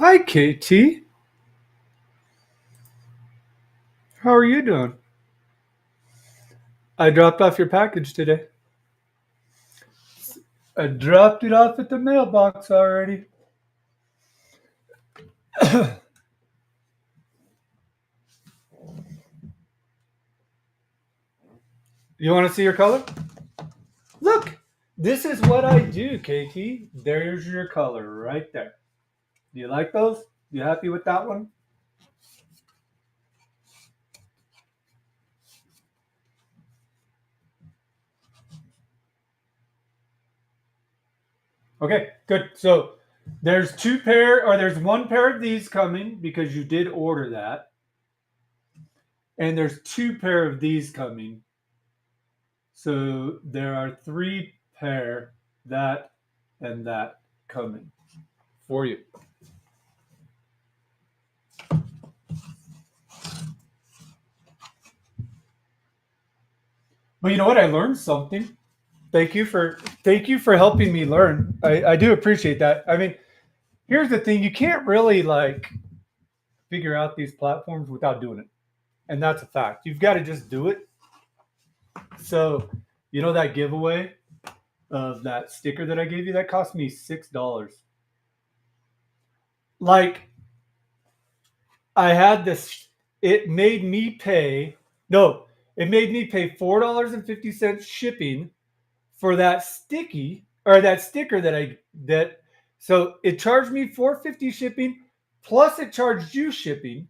Hi, KT. How are you doing? I dropped off your package today. I dropped it off at the mailbox already. You want to see your color? Look, this is what I do, KT. There's your color right there. Do you like those? You happy with that one? Okay, good. So there's one pair of these coming because you did order that. And there's two pair of these coming. So there are three pair, that and that coming for you. But you know what? I learned something. Thank you for helping me learn. I do appreciate that. I mean, here's the thing: you can't really like figure out these platforms without doing it, and that's a fact. You've got to just do it. So, you know that giveaway of that sticker that I gave you that cost me $6. Like I had this. It made me pay. No, it made me pay $4.50 shipping for that sticky or that sticker that so it charged me 450 shipping plus it charged you shipping.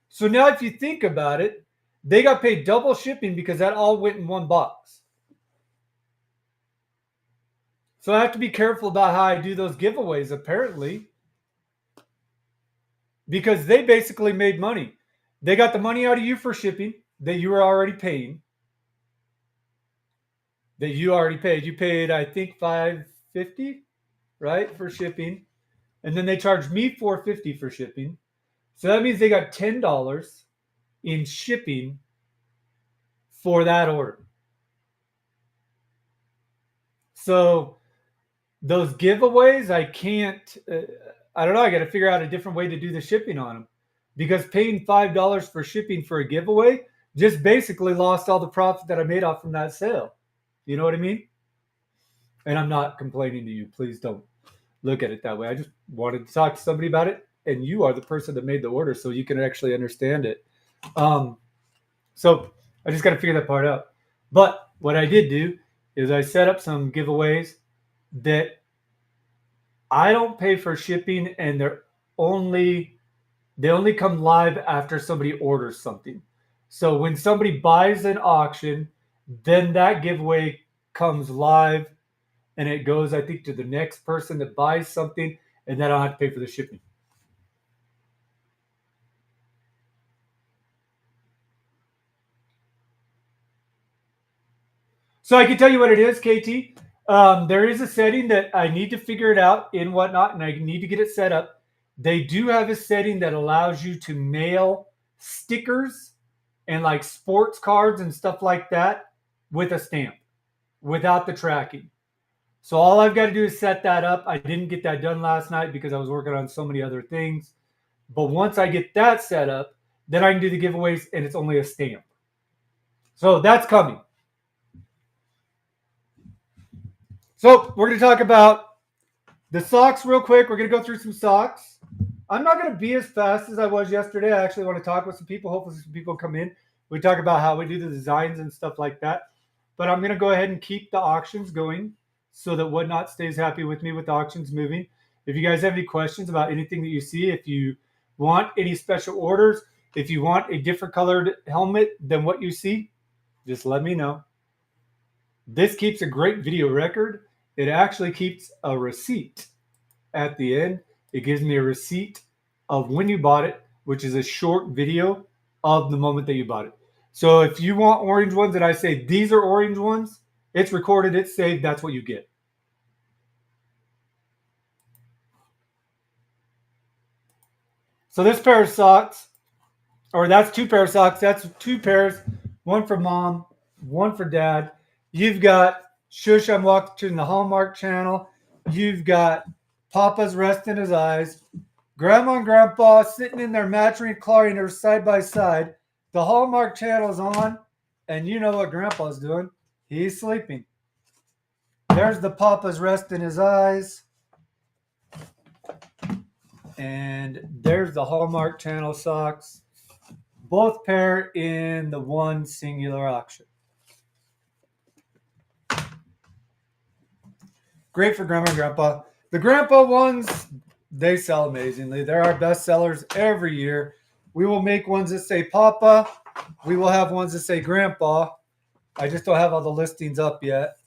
So now if you think about it, they got paid double shipping because that all went in one box. So I have to be careful about how I do those giveaways apparently because they basically made money. They got the money out of you for shipping that you were already paying. That you already paid. You paid I think 550, right, for shipping. And then they charged me 450 for shipping. So that means they got $10 in shipping for that order. So those giveaways, I can't. I don't know. I got to figure out a different way to do the shipping on them because paying $5 for shipping for a giveaway just basically lost all the profit that I made off from that sale. You know what I mean? And I'm not complaining to you. Please don't look at it that way. I just wanted to talk to somebody about it, and you are the person that made the order, so you can actually understand it. Um, so I just got to figure that part out. But what I did do is I set up some giveaways that I don't pay for shipping, and they only come live after somebody orders something. So when somebody buys an auction, then that giveaway comes live and it goes, I think, to the next person that buys something, and then I don't have to pay for the shipping. So I can tell you what it is, KT. There is a setting that I need to figure it out in Whatnot, and I need to get it set up. They do have a setting that allows you to mail stickers and like sports cards and stuff like that with a stamp without the tracking. So all I've got to do is set that up. I didn't get that done last night because I was working on so many other things. But once I get that set up, then I can do the giveaways and it's only a stamp. So that's coming. So we're going to talk about the socks real quick. We're going to go through some socks. I'm not going to be as fast as I was yesterday. I actually want to talk with some people. Hopefully some people come in. We talk about how we do the designs and stuff like that. But I'm going to go ahead and keep the auctions going so that Whatnot stays happy with me with the auctions moving. If you guys have any questions about anything that you see, if you want any special orders, if you want a different colored helmet than what you see, just let me know. This keeps a great video record. It actually keeps a receipt at the end. It gives me a receipt of when you bought it, which is a short video of the moment that you bought it. So if you want orange ones and I say these are orange ones, it's recorded, it's saved, that's what you get. So this pair of socks, or that's two pair of socks, that's two pairs, one for mom, one for dad. You've got Shush, I'm watching the Hallmark Channel. You've got Papa's resting his eyes. Grandma and Grandpa sitting in their matching recliners side by side. The Hallmark channel is on, and you know what Grandpa's doing. He's sleeping. There's the Papa's resting his eyes. And there's the Hallmark channel socks. Both pair in the one singular auction. Great for Grandma and Grandpa. The Grandpa ones, they sell amazingly. They're our best sellers every year. We will make ones that say Papa. We will have ones that say Grandpa. I just don't have all the listings up yet.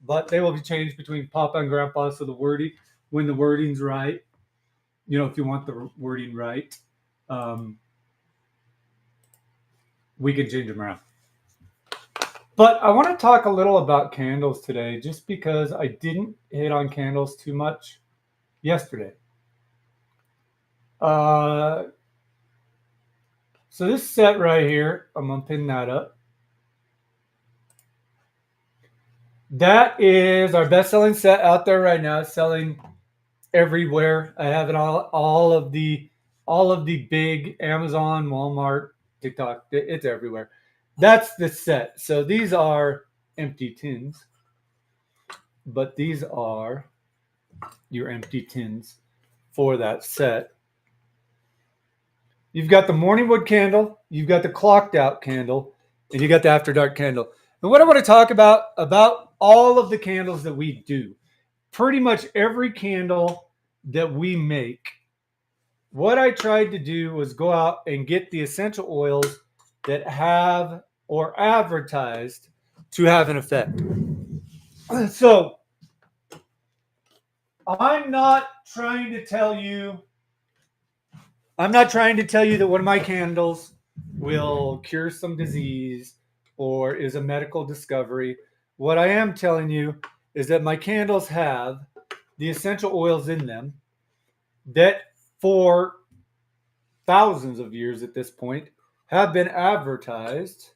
But they will be changed between Papa and Grandpa. So the wording, when the wording's right, you know, if you want the wording right, we can change them around. But I want to talk a little about candles today, just because I didn't hit on candles too much yesterday. So this set right here, I'm going to pin that up. That is our best-selling set out there right now. It's selling everywhere. I have it all of the big Amazon, Walmart, TikTok. It's everywhere. That's the set. So these are empty tins, but these are your empty tins for that set. You've got the morning wood candle, you've got the clocked out candle, and you got the after dark candle. And what I want to talk about all of the candles that we do, pretty much every candle that we make, what I tried to do was go out and get the essential oils that have or advertised to have an effect. So I'm not trying to tell you that one of my candles will cure some disease or is a medical discovery. What I am telling you is that my candles have the essential oils in them that for thousands of years at this point have been advertised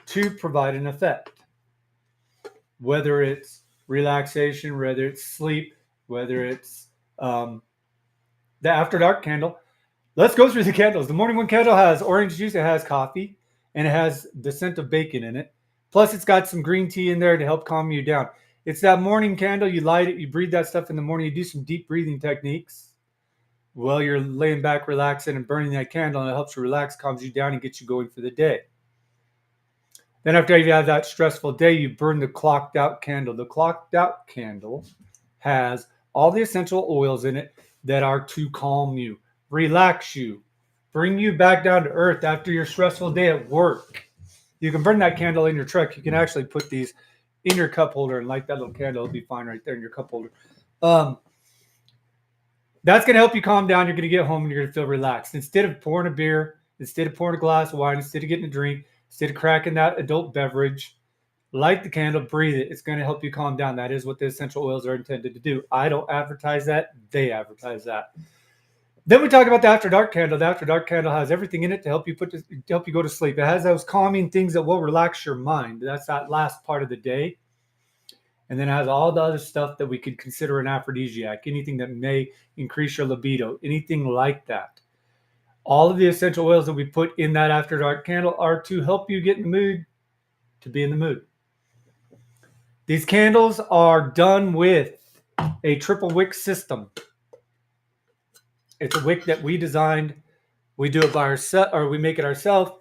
to provide an effect. Whether it's relaxation, whether it's sleep, whether it's the after dark candle. Let's go through the candles. The morning one candle has orange juice, it has coffee, and it has the scent of bacon in it. Plus, it's got some green tea in there to help calm you down. It's that morning candle. You light it, you breathe that stuff in the morning, you do some deep breathing techniques while you're laying back, relaxing, and burning that candle, and it helps you relax, calms you down, and gets you going for the day. Then after you have that stressful day, you burn the clocked out candle. The clocked out candle has all the essential oils in it that are to calm you, relax you, bring you back down to earth after your stressful day at work. You can burn that candle in your truck. You can actually put these in your cup holder and light that little candle. It'll be fine right there in your cup holder. That's going to help you calm down. You're going to get home and you're going to feel relaxed. Instead of pouring a beer, instead of pouring a glass of wine, instead of getting a drink, instead of cracking that adult beverage, light the candle, breathe it. It's going to help you calm down. That is what the essential oils are intended to do. I don't advertise that. They advertise that. Then we talk about the after dark candle. The after dark candle has everything in it to help you go to sleep. It has those calming things that will relax your mind. That's that last part of the day. And then it has all the other stuff that we could consider an aphrodisiac, anything that may increase your libido, anything like that. All of the essential oils that we put in that after dark candle are to help you get in the mood, to be in the mood. These candles are done with a triple wick system. It's a wick that we designed. We do it by ourselves, or we make it ourselves.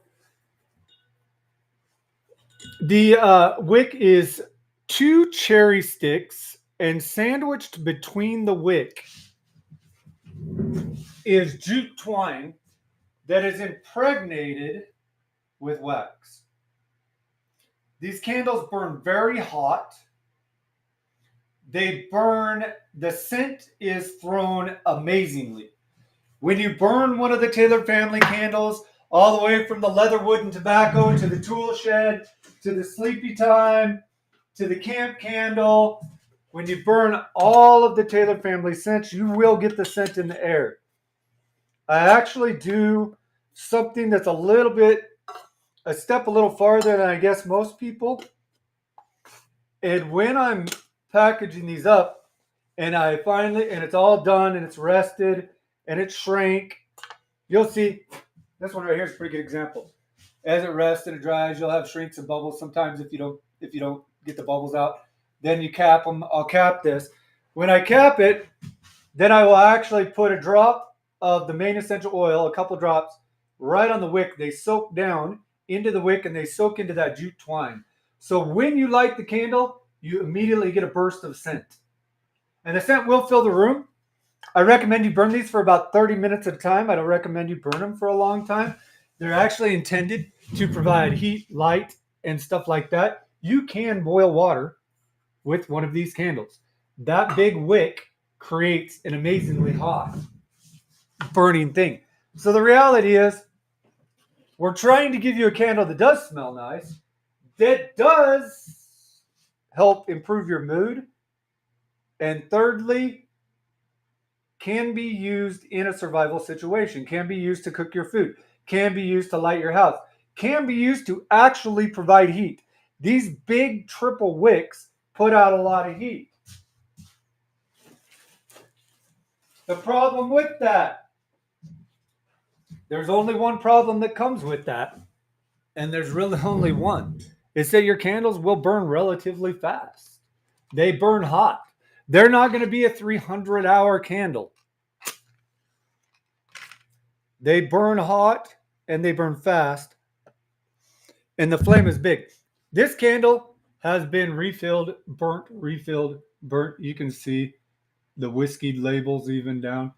The wick is 2 cherry sticks, and sandwiched between the wick is jute twine that is impregnated with wax. These candles burn very hot. They burn, the scent is thrown amazingly. When you burn one of the Taylor family candles, all the way from the leather, wood, and tobacco to the tool shed, to the sleepy time, to the camp candle, when you burn all of the Taylor family scents, you will get the scent in the air. I actually do something that's a step a little farther than I guess most people. And when I'm packaging these up and it's all done and it's rested and it shrank, you'll see this one right here is a pretty good example. As it rests and it dries, you'll have shrinks and bubbles. Sometimes if you don't get the bubbles out, then you cap them. I'll cap this. When I cap it, then I will actually put a drop of the main essential oil, a couple drops, right on the wick. They soak down into the wick and they soak into that jute twine. So when you light the candle, you immediately get a burst of scent. And the scent will fill the room. I recommend you burn these for about 30 minutes at a time. I don't recommend you burn them for a long time. They're actually intended to provide heat, light, and stuff like that. You can boil water with one of these candles. That big wick creates an amazingly hot burning thing. So the reality is, we're trying to give you a candle that does smell nice, that does help improve your mood, and thirdly, can be used in a survival situation, can be used to cook your food, can be used to light your house, can be used to actually provide heat. These big triple wicks put out a lot of heat. The problem with that, there's only one problem that comes with that, and there's really only one. It's that your candles will burn relatively fast. They burn hot. They're not going to be a 300-hour candle. They burn hot and they burn fast, and the flame is big. This candle has been refilled, burnt. You can see the whiskey labels even down.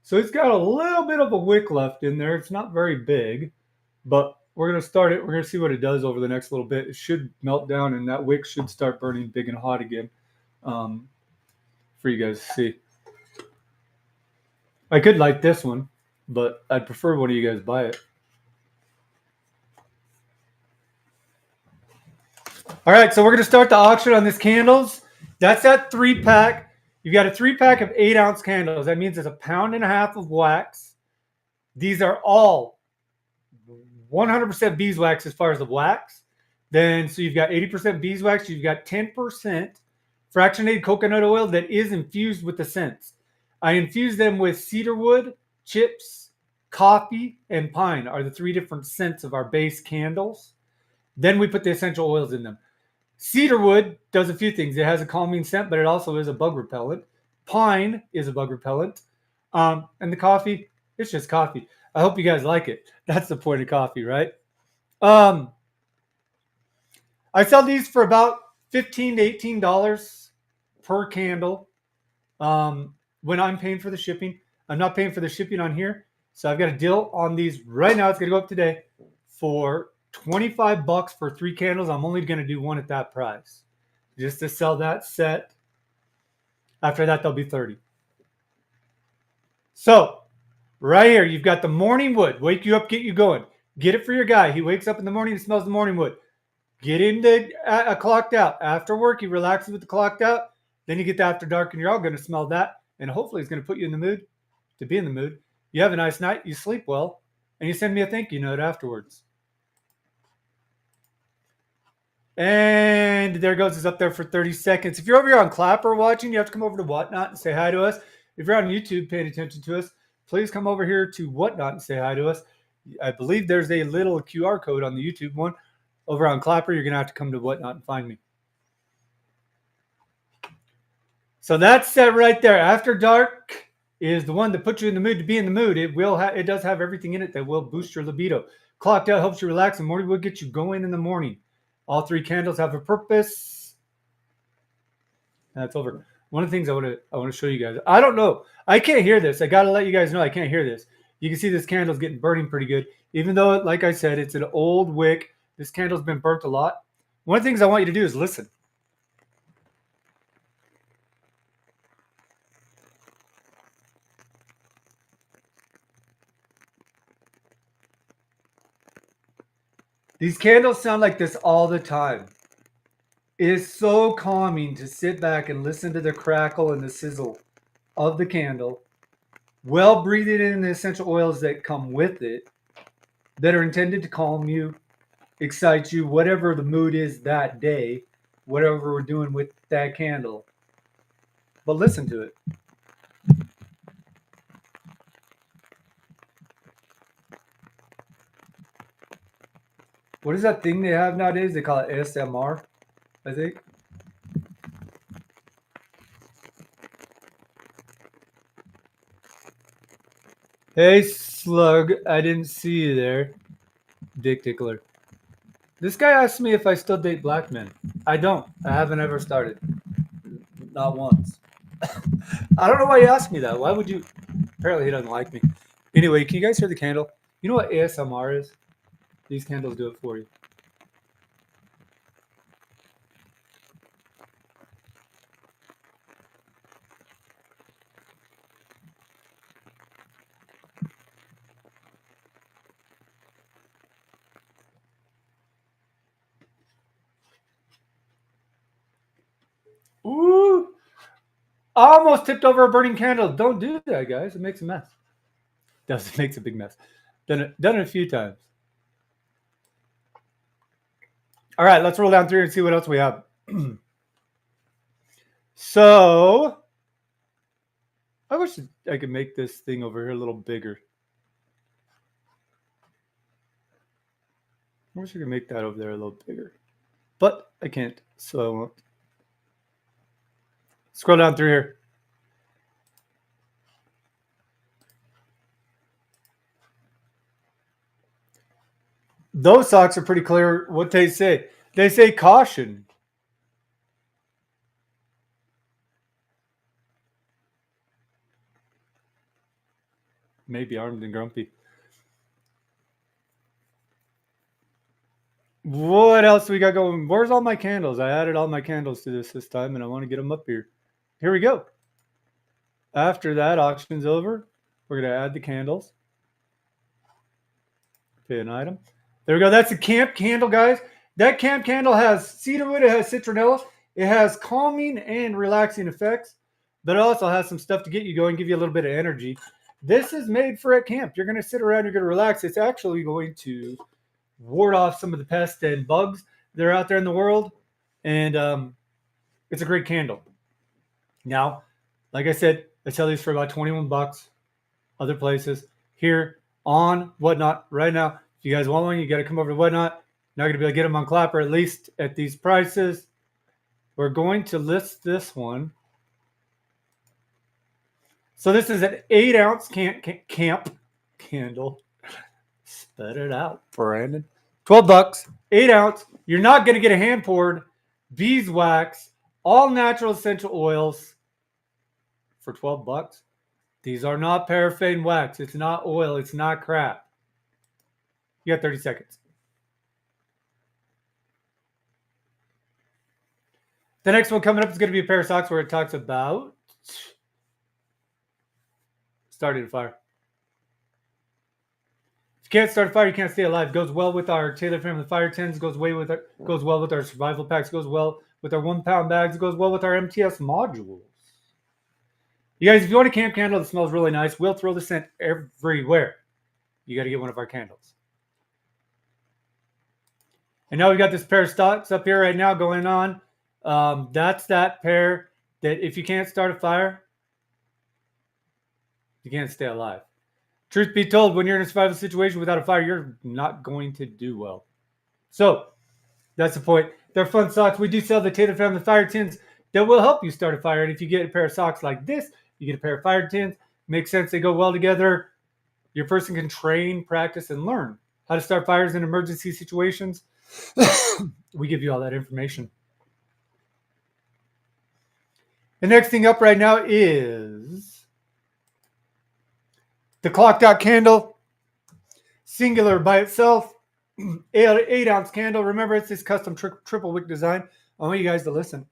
So it's got a little bit of a wick left in there. It's not very big, but we're going to start it. We're going to see what it does over the next little bit. It should melt down and that wick should start burning big and hot again for you guys to see. I could light this one, but I'd prefer one of you guys buy it. All right, so we're going to start the auction on these candles. That's that 3-pack. You've got a 3-pack of 8-ounce candles. That means it's 1.5 pounds of wax. These are all 100% beeswax as far as the wax. Then, so you've got 80% beeswax. You've got 10% fractionated coconut oil that is infused with the scents. I infuse them with cedarwood, chips, coffee, and pine are the 3 different scents of our base candles. Then we put the essential oils in them. Cedarwood does a few things. It has a calming scent, but it also is a bug repellent. Pine is a bug repellent. And the coffee, it's just coffee. I hope you guys like it. That's the point of coffee, right? I sell these for about $15 to $18 per candle. When I'm paying for the shipping, I'm not paying for the shipping on here. So I've got a deal on these right now. It's going to go up today for $25 for 3 candles. I'm only going to do one at that price just to sell that set. After that, they'll be $30. So right here, you've got the morning wood. Wake you up, get you going. Get it for your guy. He wakes up in the morning and smells the morning wood. Get into a clocked out. After work, he relaxes with the clocked out. Then you get the after dark and you're all going to smell that. And hopefully it's going to put you in the mood to be in the mood. You have a nice night. You sleep well. And you send me a thank you note afterwards. And there goes. It's up there for 30 seconds. If you're over here on Clapper watching, you have to come over to Whatnot and say hi to us. If you're on YouTube paying attention to us, please come over here to Whatnot and say hi to us. I believe there's a little QR code on the YouTube one. Over on Clapper, you're going to have to come to Whatnot and find me. So that's set right there. After Dark is the one that puts you in the mood to be in the mood. It does have everything in it that will boost your libido. Clocked out helps you relax, and morning wood gets you going in the morning. All 3 candles have a purpose. That's over. One of the things I want to show you guys. I don't know. I can't hear this. I got to let you guys know I can't hear this. You can see this candle's getting burning pretty good. Even though, like I said, it's an old wick. This candle's been burnt a lot. One of the things I want you to do is listen. These candles sound like this all the time. It is so calming to sit back and listen to the crackle and the sizzle of the candle, while breathing in the essential oils that come with it, that are intended to calm you, excite you, whatever the mood is that day, whatever we're doing with that candle. But listen to it. What is that thing they have nowadays? They call it ASMR, I think. Hey, Slug. I didn't see you there. Dick Tickler. This guy asked me if I still date black men. I don't. I haven't ever started. Not once. I don't know why you asked me that. Why would you? Apparently, he doesn't like me. Anyway, can you guys hear the candle? You know what ASMR is? These candles do it for you. Ooh! I almost tipped over a burning candle. Don't do that, guys. It makes a mess. It makes a big mess. Done it a few times. All right, let's roll down through and see what else we have. So, I wish I could make this thing over here a little bigger. I wish I could make that over there a little bigger. But I can't, so I won't. Scroll down through here. Those socks are pretty clear what they say. They say caution. Maybe armed and grumpy. What else we got going? Where's all my candles? I added all my candles to this time, and I want to get them up here. Here we go. After that auction's over, we're going to add the candles. Pay an item. There we go. That's a camp candle, guys. That camp candle has cedarwood. It has citronella. It has calming and relaxing effects, but it also has some stuff to get you going, give you a little bit of energy. This is made for at camp. You're going to sit around. You're going to relax. It's actually going to ward off some of the pests and bugs that are out there in the world, and it's a great candle. Now, like I said, I sell these for about 21 bucks. Other places here on Whatnot right now. If you guys want one, you got to come over to Whatnot. Not going to be able to get them on Clapper, at least at these prices. We're going to list this one. So this is an 8-ounce camp candle. Spit it out, Brandon. 12 bucks, 8 ounce. You're not going to get a hand poured beeswax, all natural essential oils for 12 bucks. These are not paraffin wax. It's not oil. It's not crap. You got 30 seconds. The next one coming up is going to be a pair of socks where it talks about starting a fire. If you can't start a fire, you can't stay alive. Goes well with our Taylor Family Fire Tins. Goes well with our survival packs. Goes well with our 1 pound bags. Goes well with our MTS modules. You guys, if you want a camp candle that smells really nice, we'll throw the scent everywhere. You got to get one of our candles. And now we got this pair of stocks up here right now going on. That's that pair that if you can't start a fire, you can't stay alive. Truth be told, when you're in a survival situation without a fire, you're not going to do well. So that's the point. They're fun socks. We do sell the Taylor Family Fire Tins that will help you start a fire. And if you get a pair of socks like this, you get a pair of fire tins. Makes sense. They go well together. Your person can train, practice, and learn how to start fires in emergency situations. We give you all that information. The next thing up right now is the clocked out candle, singular by itself, 8-ounce candle. Remember, it's this custom triple wick design. I want you guys to listen.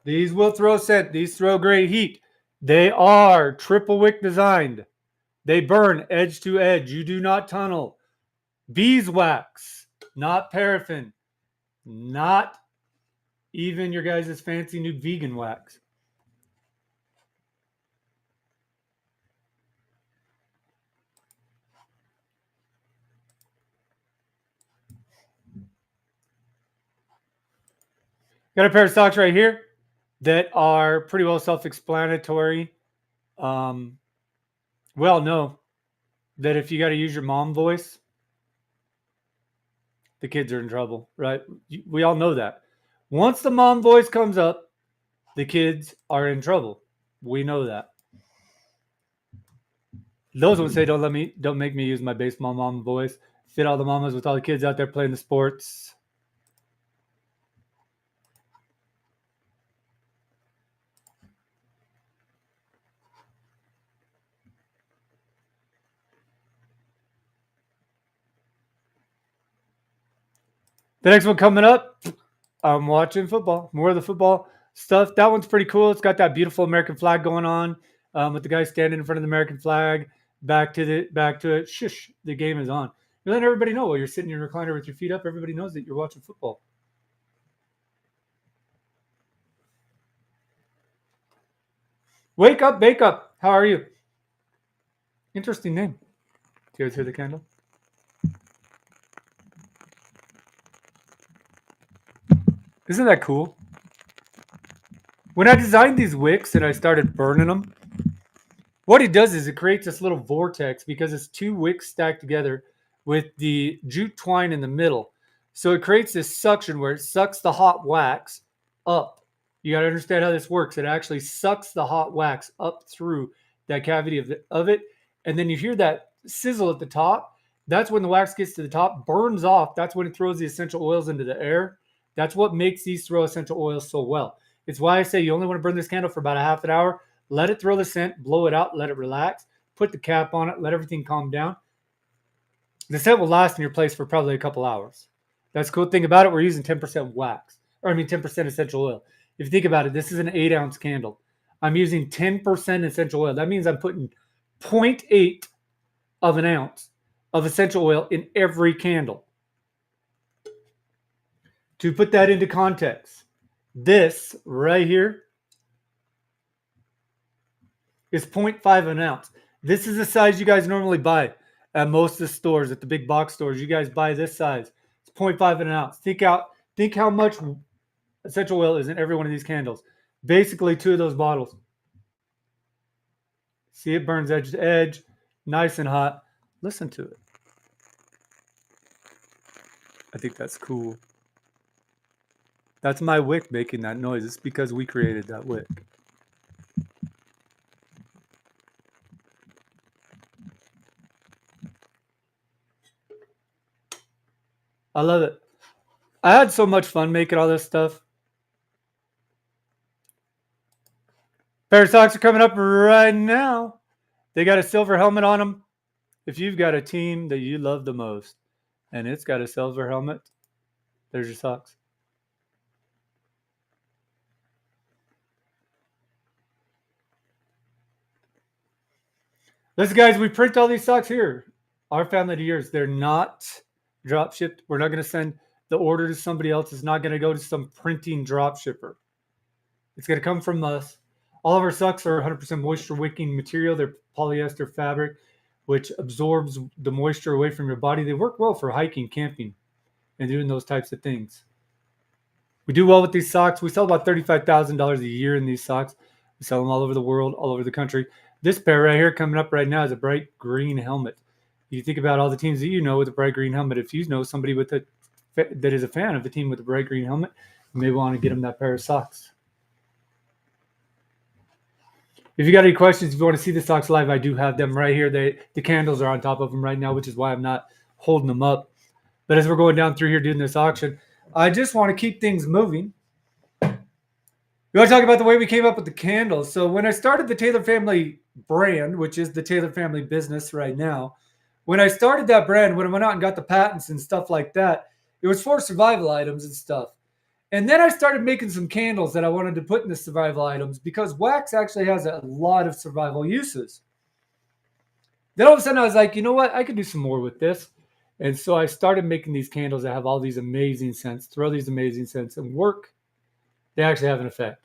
These will throw scent. These throw great heat. They are triple wick designed. They burn edge to edge. You do not tunnel. Beeswax, not paraffin, not even your guys' fancy new vegan wax. Got a pair of socks right here that are pretty well self-explanatory. We all know that if you got to use your mom voice, the kids are in trouble, right? We all know that. Once the mom voice comes up, the kids are in trouble. We know that. Those ones say, don't make me use my baseball mom voice. Fit all the mamas with all the kids out there playing the sports. The next one coming up, I'm watching football. More of the football stuff. That one's pretty cool. It's got that beautiful American flag going on, with the guy standing in front of the American flag. Back to it. Shush, the game is on. You're letting everybody know while you're sitting in your recliner with your feet up. Everybody knows that you're watching football. Wake up, bake up. How are you? Interesting name. Do you guys hear the candle? Isn't that cool? When I designed these wicks and I started burning them, what it does is it creates this little vortex because it's two wicks stacked together with the jute twine in the middle. So it creates this suction where it sucks the hot wax up. You got to understand how this works. It actually sucks the hot wax up through that cavity of it. And then you hear that sizzle at the top. That's when the wax gets to the top, burns off. That's when it throws the essential oils into the air. That's what makes these throw essential oils so well. It's why I say you only want to burn this candle for about a half an hour. Let it throw the scent, blow it out, let it relax, put the cap on it, let everything calm down. The scent will last in your place for probably a couple hours. That's the cool thing about it. We're using 10% wax, 10% essential oil. If you think about it, this is an 8-ounce candle. I'm using 10% essential oil. That means I'm putting 0.8 of an ounce of essential oil in every candle. To put that into context, this right here is 0.5 an ounce. This is the size you guys normally buy at most of the stores, at the big box stores. You guys buy this size. It's 0.5 an ounce. Think how much essential oil is in every one of these candles. Basically 2 of those bottles. See, it burns edge to edge, nice and hot. Listen to it. I think that's cool. That's my wick making that noise. It's because we created that wick. I love it. I had so much fun making all this stuff. Pair of socks are coming up right now. They got a silver helmet on them. If you've got a team that you love the most and it's got a silver helmet, there's your socks. Listen, guys, we print all these socks here. Our family to yours. They're not drop shipped. We're not going to send the order to somebody else. It's not going to go to some printing drop shipper. It's going to come from us. All of our socks are 100% moisture wicking material. They're polyester fabric, which absorbs the moisture away from your body. They work well for hiking, camping, and doing those types of things. We do well with these socks. We sell about $35,000 a year in these socks. We sell them all over the world, all over the country. This pair right here coming up right now is a bright green helmet. You think about all the teams that you know with a bright green helmet. If you know somebody that is a fan of the team with a bright green helmet, you may want to get them that pair of socks. If you got any questions, if you want to see the socks live, I do have them right here. The candles are on top of them right now, which is why I'm not holding them up. But as we're going down through here doing this auction, I just want to keep things moving. We want to talk about the way we came up with the candles. So when I started the Taylor Family brand, which is the Taylor Family business right now, when I started that brand, when I went out and got the patents and stuff like that, it was for survival items and stuff. And then I started making some candles that I wanted to put in the survival items because wax actually has a lot of survival uses. Then all of a sudden I was like, you know what? I could do some more with this. And so I started making these candles that have all these amazing scents, throw these amazing scents and work. They actually have an effect.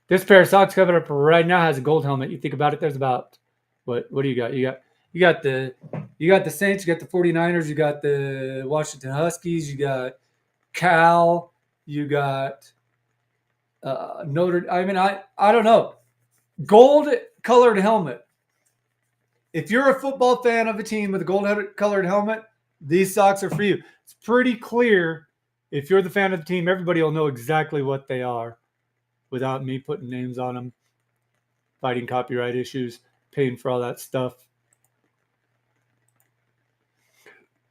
This pair of socks coming up right now has a gold helmet. You think about it, there's about, what do you got? You got the Saints, you got the 49ers, you got the Washington Huskies, you got Cal, You got Notre. I mean, I don't know. Gold colored helmet. If you're a football fan of a team with a gold colored helmet, these socks are for you. It's pretty clear. If you're the fan of the team, everybody will know exactly what they are without me putting names on them, fighting copyright issues, paying for all that stuff.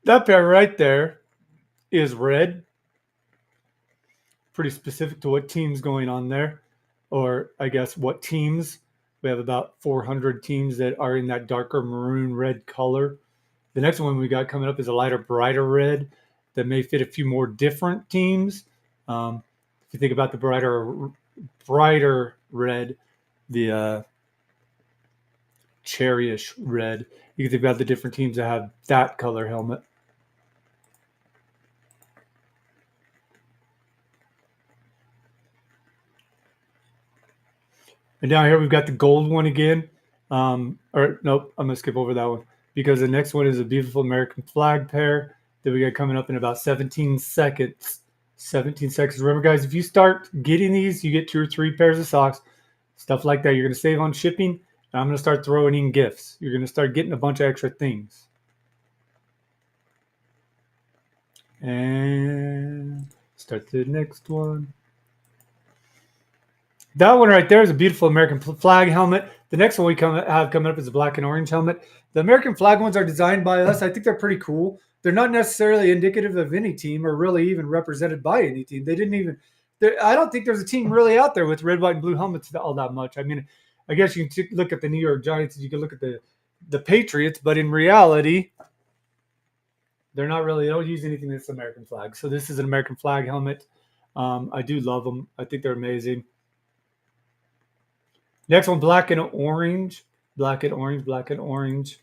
That pair right there is red. Pretty specific to what team's going on there, or I guess what teams. We have about 400 teams that are in that darker maroon red color. The next one we got coming up is a lighter, brighter red that may fit a few more different teams. If you think about the brighter red, the cherryish red, you can think about the different teams that have that color helmet. And down here we've got the gold one again. Or nope, I'm gonna skip over that one because the next one is a beautiful American flag pair that we got coming up in about 17 seconds. 17 seconds. Remember, guys, if you start getting these, you get 2 or 3 pairs of socks, stuff like that. You're gonna save on shipping, and I'm gonna start throwing in gifts. You're gonna start getting a bunch of extra things. And start the next one. That one right there is a beautiful American flag helmet. The next one we have coming up is a black and orange helmet. The American flag ones are designed by us. I think they're pretty cool. They're not necessarily indicative of any team or really even represented by any team. They didn't even. I don't think there's a team really out there with red, white, and blue helmets all that much. I mean, I guess you can look at the New York Giants and you can look at the Patriots, but in reality, they're not really. They don't use anything that's American flag. So this is an American flag helmet. I do love them. I think they're amazing. Next one, black and orange. Black and orange, black and orange.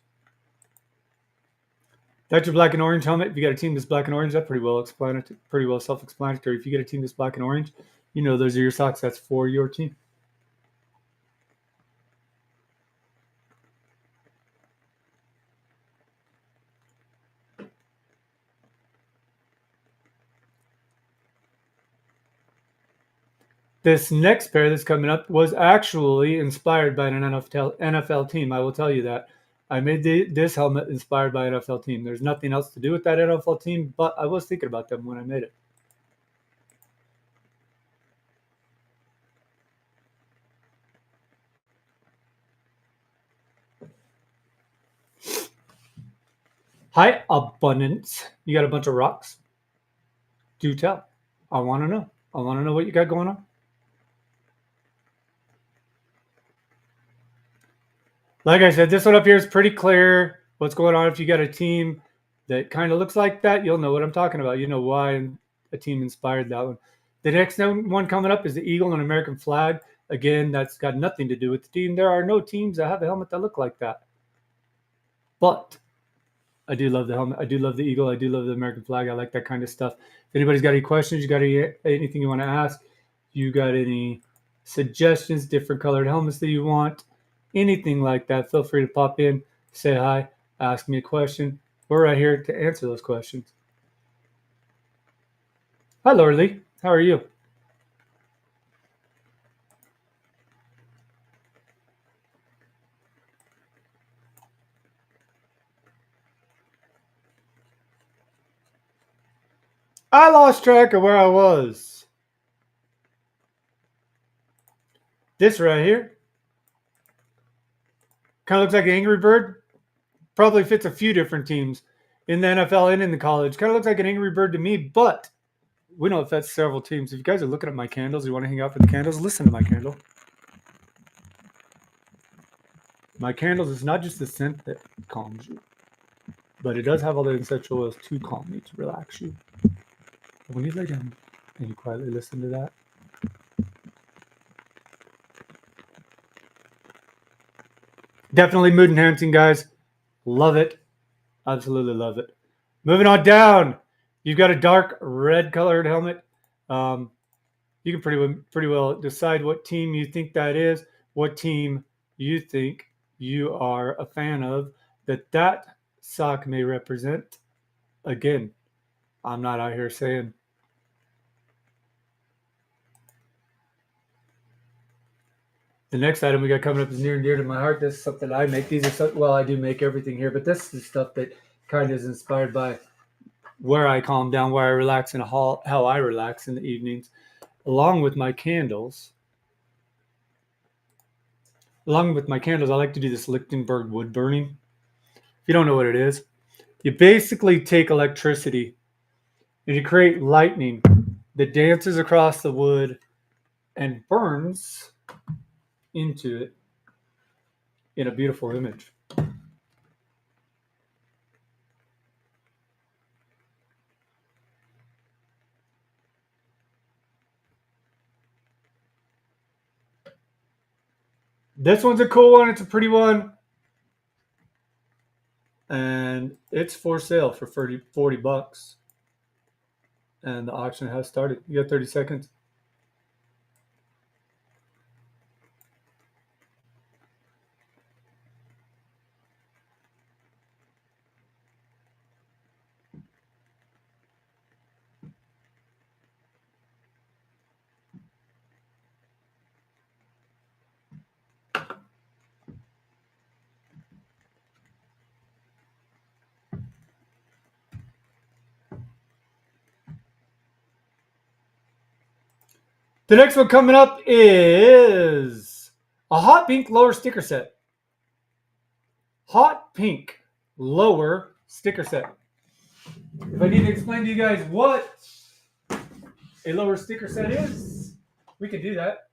That's your black and orange helmet. If you got a team that's black and orange, that's pretty well self-explanatory. If you get a team that's black and orange, you know those are your socks. That's for your team. This next pair that's coming up was actually inspired by an NFL team. I will tell you that. I made this helmet inspired by an NFL team. There's nothing else to do with that NFL team, but I was thinking about them when I made it. Hi, Abundance. You got a bunch of rocks? Do tell. I want to know. I want to know what you got going on. Like I said, this one up here is pretty clear what's going on. If you got a team that kind of looks like that, you'll know what I'm talking about. You know why a team inspired that one. The next one coming up is the Eagle and American flag. Again, that's got nothing to do with the team. There are no teams that have a helmet that look like that. But I do love the helmet. I do love the Eagle. I do love the American flag. I like that kind of stuff. If anybody's got any questions, you got anything you want to ask, you got any suggestions, different colored helmets that you want, anything like that, feel free to pop in, say hi, ask me a question. We're right here to answer those questions. Hi, Laura Lee. How are you? I lost track of where I was. This right here kind of looks like an Angry Bird. Probably fits a few different teams in the NFL and in the college. Kind of looks like an Angry Bird to me, but we know it fits several teams. If you guys are looking at my candles, you want to hang out for the candles, listen to my candle. My candles is not just the scent that calms you, but it does have all the essential oils to calm you, to relax you. When you lay down and you quietly listen to that, definitely mood enhancing, guys. Love it. Absolutely love it. Moving on down, you've got a dark red colored helmet. You can pretty well decide what team you think that is, what team you think you are a fan of, that sock may represent. Again, I'm not out here saying The next item we got coming up is near and dear to my heart. This is something I make. These are well, I do make everything here, but this is stuff that kind of is inspired by where I calm down, where I relax, and how I relax in the evenings, along with my candles. Along with my candles, I like to do this Lichtenberg wood burning. If you don't know what it is, you basically take electricity and you create lightning that dances across the wood and burns into it in a beautiful image. This one's a cool one. It's a pretty one. And it's for sale for 40 bucks. And the auction has started. You got 30 seconds. The next one coming up is a hot pink lower sticker set. Hot pink lower sticker set. If I need to explain to you guys what a lower sticker set is, we can do that.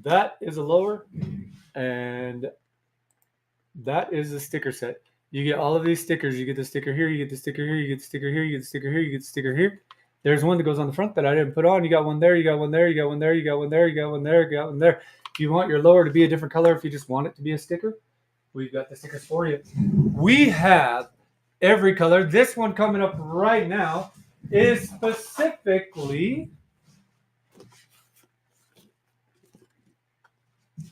That is a lower, and that is a sticker set. You get all of these stickers. You get the sticker here, you get the sticker here, you get the sticker here, you get the sticker here, you get the sticker here. There's one that goes on the front that I didn't put on. You got one there, you got one there, you got one there, you got one there, you got one there, you got one there. If you want your lower to be a different color, if you just want it to be a sticker, we've got the stickers for you. We have every color. This one coming up right now is specifically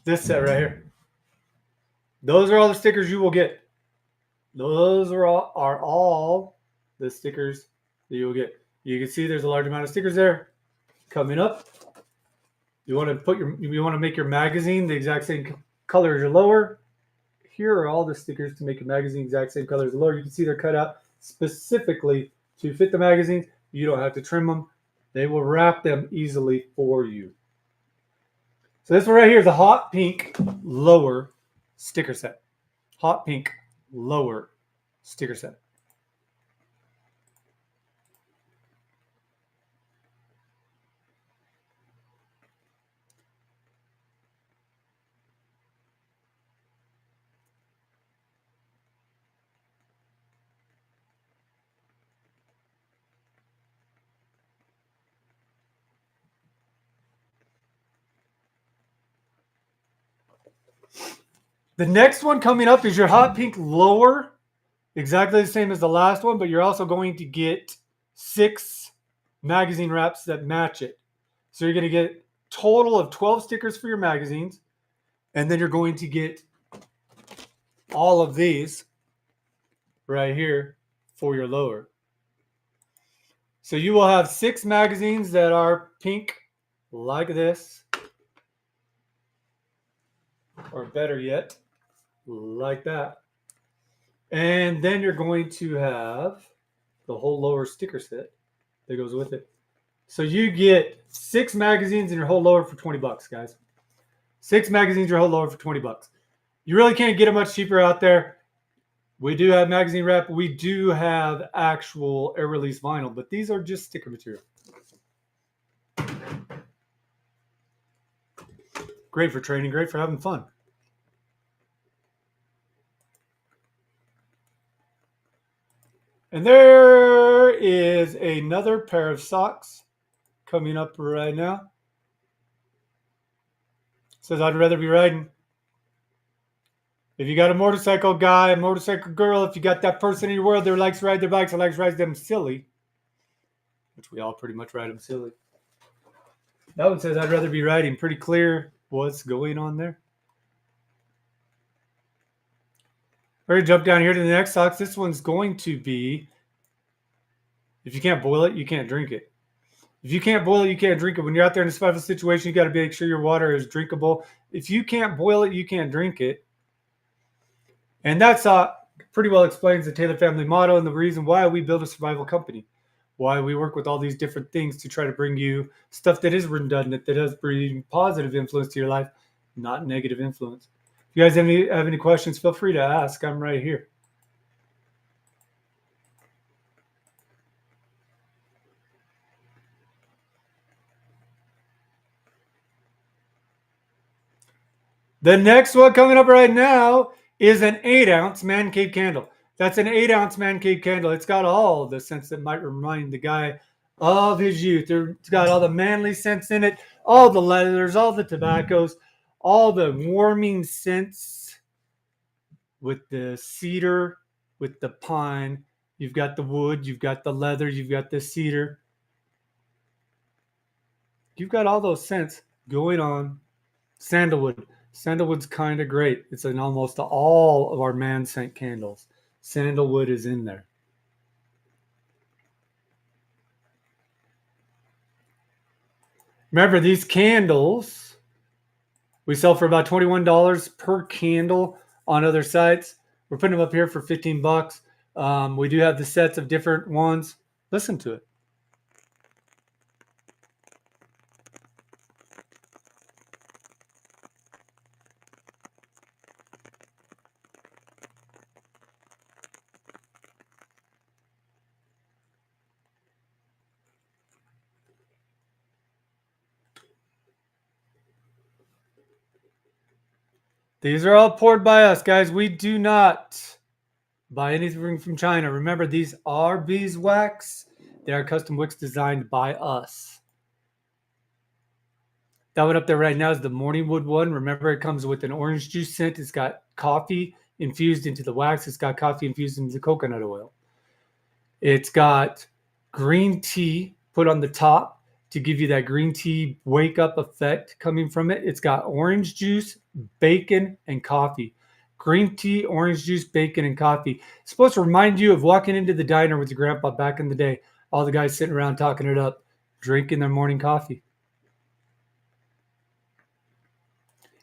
this set right here. Those are all the stickers you will get. Those are all the stickers that you will get. You can see there's a large amount of stickers there. Coming up, you want to make your magazine the exact same color as your lower. Here are all the stickers to make your magazine the exact same color as the lower. You can see they're cut out specifically to fit the magazine. You don't have to trim them. They will wrap them easily for you. So this one right here is a hot pink lower sticker set. Hot pink lower sticker set. The next one coming up is your hot pink lower. Exactly the same as the last one, but you're also going to get 6 magazine wraps that match it. So you're going to get a total of 12 stickers for your magazines. And then you're going to get all of these right here for your lower. So you will have 6 magazines that are pink like this. Or better yet, like that. And then you're going to have the whole lower sticker set that goes with it. So you get 6 magazines in your whole lower for 20 bucks, guys. 6 magazines, your whole lower for 20 bucks. You really can't get it much cheaper out there. We do have magazine wrap. We do have actual air release vinyl, but these are just sticker material. Great for training, great for having fun. And there is another pair of socks coming up right now. It says, I'd rather be riding. If you got a motorcycle guy, a motorcycle girl, if you got that person in your world that likes to ride their bikes and likes to ride them silly, which we all pretty much ride them silly. That one says, I'd rather be riding. Pretty clear what's going on there. We're going to jump down here to the next socks. This one's going to be, if you can't boil it, you can't drink it. If you can't boil it, you can't drink it. When you're out there in a survival situation, you got to make sure your water is drinkable. If you can't boil it, you can't drink it. And that's pretty well explains the Taylor family motto and the reason why we build a survival company. Why we work with all these different things to try to bring you stuff that is redundant, that does bring positive influence to your life, not negative influence. If you guys have any questions, feel free to ask. I'm right here. The next one coming up right now is an 8-ounce man cave candle. That's an 8-ounce man cave candle. It's got all the scents that might remind the guy of his youth. It's got all the manly scents in it, all the leathers, all the tobaccos, all the warming scents with the cedar, with the pine. You've got the wood, you've got the leather, you've got the cedar. You've got all those scents going on. Sandalwood. Sandalwood's kind of great. It's in almost all of our man scent candles. Sandalwood is in there. Remember, these candles we sell for about $21 per candle on other sites. We're putting them up here for $15. We do have the sets of different ones. Listen to it. These are all poured by us, guys. We do not buy anything from China. Remember, these are beeswax. They are custom wicks designed by us. That one up there right now is the Morningwood one. Remember, it comes with an orange juice scent. It's got coffee infused into the wax. It's got coffee infused into the coconut oil. It's got green tea put on the top to give you that green tea wake up effect coming from it. It's got orange juice, bacon, and coffee. Green tea, orange juice, bacon, and coffee. It's supposed to remind you of walking into the diner with your grandpa back in the day. All the guys sitting around talking it up, drinking their morning coffee.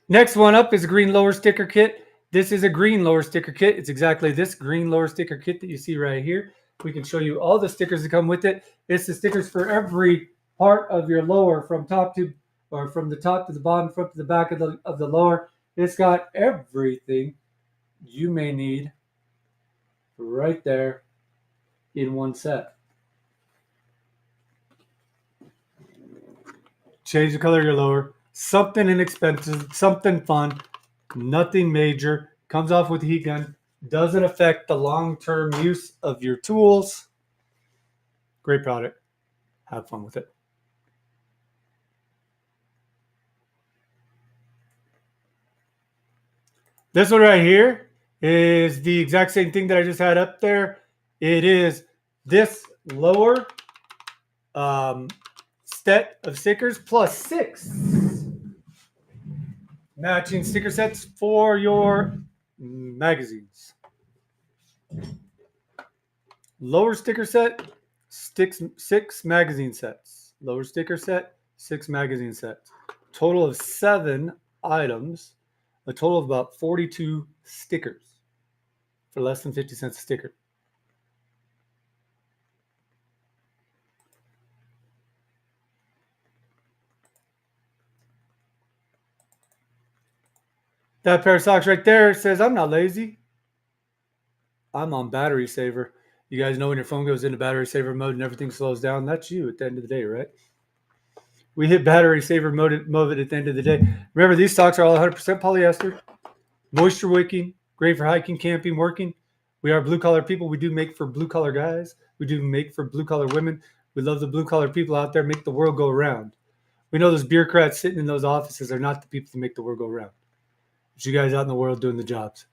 Next one up is a green lower sticker kit. This is a green lower sticker kit. It's exactly this green lower sticker kit that you see right here. We can show you all the stickers that come with it. It's the stickers for every part of your lower, from top to, or from the top to the bottom, front to the back of the lower. It's got everything you may need right there in one set. Change the color of your lower. Something inexpensive, something fun, nothing major. Comes off with a heat gun. Doesn't affect the long-term use of your tools. Great product. Have fun with it. This one right here is the exact same thing that I just had up there. It is this lower set of stickers plus 6 matching sticker sets for your magazines. Lower sticker set, 6 magazine sets. Lower sticker set, 6 magazine sets. Total of 7 items. A total of about 42 stickers for less than 50 cents a sticker. That pair of socks right there says, I'm not lazy. I'm on battery saver. You guys know when your phone goes into battery saver mode and everything slows down, that's you at the end of the day, right? We hit battery saver mode at the end of the day. Remember, these socks are all 100% polyester, moisture wicking, great for hiking, camping, working. We are blue collar people. We do make for blue collar guys. We do make for blue collar women. We love the blue collar people out there. Make the world go around. We know those bureaucrats sitting in those offices are not the people that make the world go around. It's you guys out in the world doing the jobs.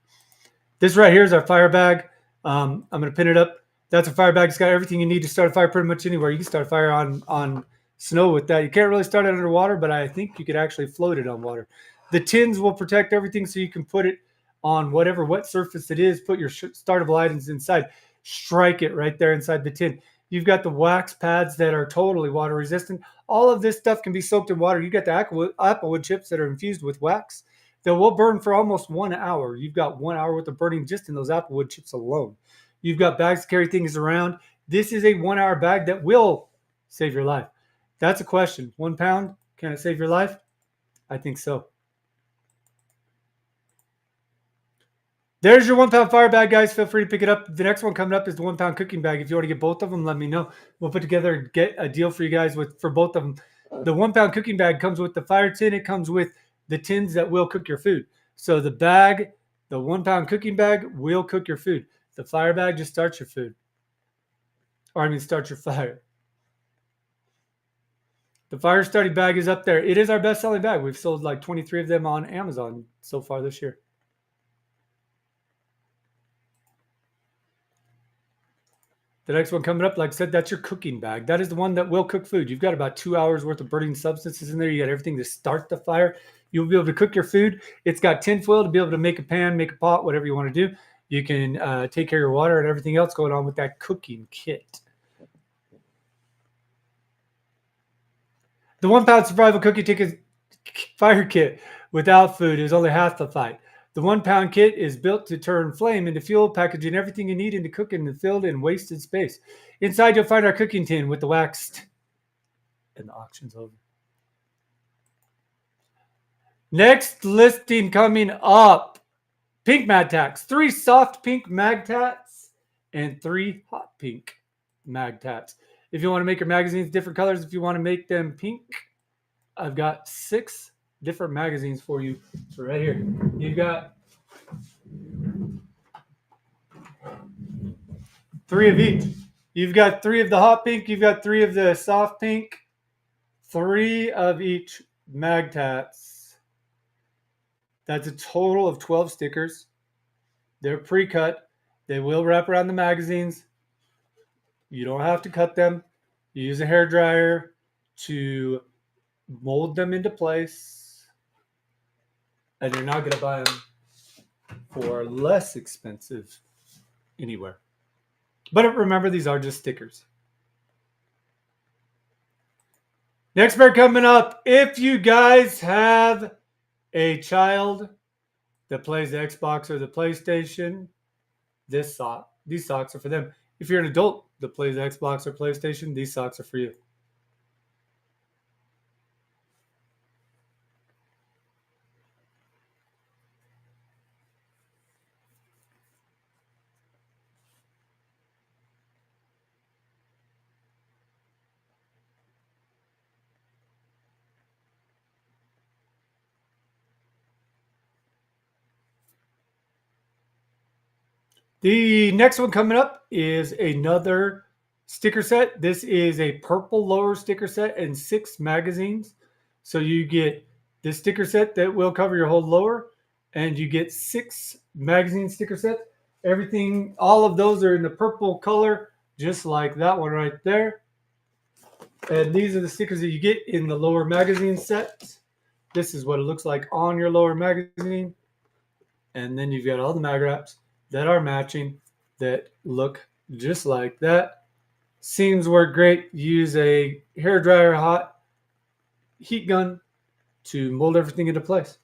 This right here is our fire bag. I'm going to pin it up. That's a fire bag. It's got everything you need to start a fire pretty much anywhere. You can start a fire on snow with that. You can't really start it underwater, but I think you could actually float it on water. The tins will protect everything, so you can put it on whatever wet surface it is. Put your startable items inside. Strike it right there inside the tin. You've got the wax pads that are totally water resistant. All of this stuff can be soaked in water. You got the applewood chips that are infused with wax that will burn for almost 1 hour. You've got 1 hour worth of burning just in those applewood chips alone. You've got bags to carry things around. This is a 1 hour bag that will save your life. That's a question. 1 pound, can it save your life? I think so. There's your 1 pound fire bag, guys. Feel free to pick it up. The next one coming up is the 1 pound cooking bag. If you want to get both of them, let me know. We'll put together get a deal for you guys for both of them. The 1 pound cooking bag comes with the fire tin. It comes with the tins that will cook your food. So the bag, the 1 pound cooking bag will cook your food. The fire bag just starts your food. Starts your fire. The fire starting bag is up there. It is our best selling bag. We've sold like 23 of them on Amazon so far this year. The next one coming up, like I said, that's your cooking bag. That is the one that will cook food. You've got about 2 hours worth of burning substances in there. You got everything to start the fire. You'll be able to cook your food. It's got tinfoil to be able to make a pan, make a pot, whatever you want to do. You can take care of your water and everything else going on with that cooking kit. The 1 pound survival cookie ticket fire kit without food is only half the fight. The 1 pound kit is built to turn flame into fuel, packaging everything you need into cooking and filled in wasted space. Inside, you'll find our cooking tin with the waxed, and the auction's over. Next listing coming up, pink Magtats. 3 soft pink Magtats and 3 hot pink Magtats. If you want to make your magazines different colors, if you want to make them pink, I've got 6 different magazines for you. So right here, you've got 3 of each. You've got 3 of the hot pink. You've got 3 of the soft pink. 3 of each Magtats. That's a total of 12 stickers. They're pre-cut. They will wrap around the magazines. You don't have to cut them. You use a hairdryer to mold them into place. And you're not going to buy them for less expensive anywhere. But remember, these are just stickers. Next pair coming up. If you guys have a child that plays the Xbox or the PlayStation, these socks are for them. If you're an adult that plays Xbox or PlayStation, these socks are for you. The next one coming up is another sticker set. This is a purple lower sticker set and 6 magazines. So you get this sticker set that will cover your whole lower, and you get 6 magazine sticker sets. Everything, all of those are in the purple color, just like that one right there. And these are the stickers that you get in the lower magazine set. This is what it looks like on your lower magazine. And then you've got all the mag wraps that are matching that look just like that. Seams work great. Use a hairdryer hot heat gun to mold everything into place.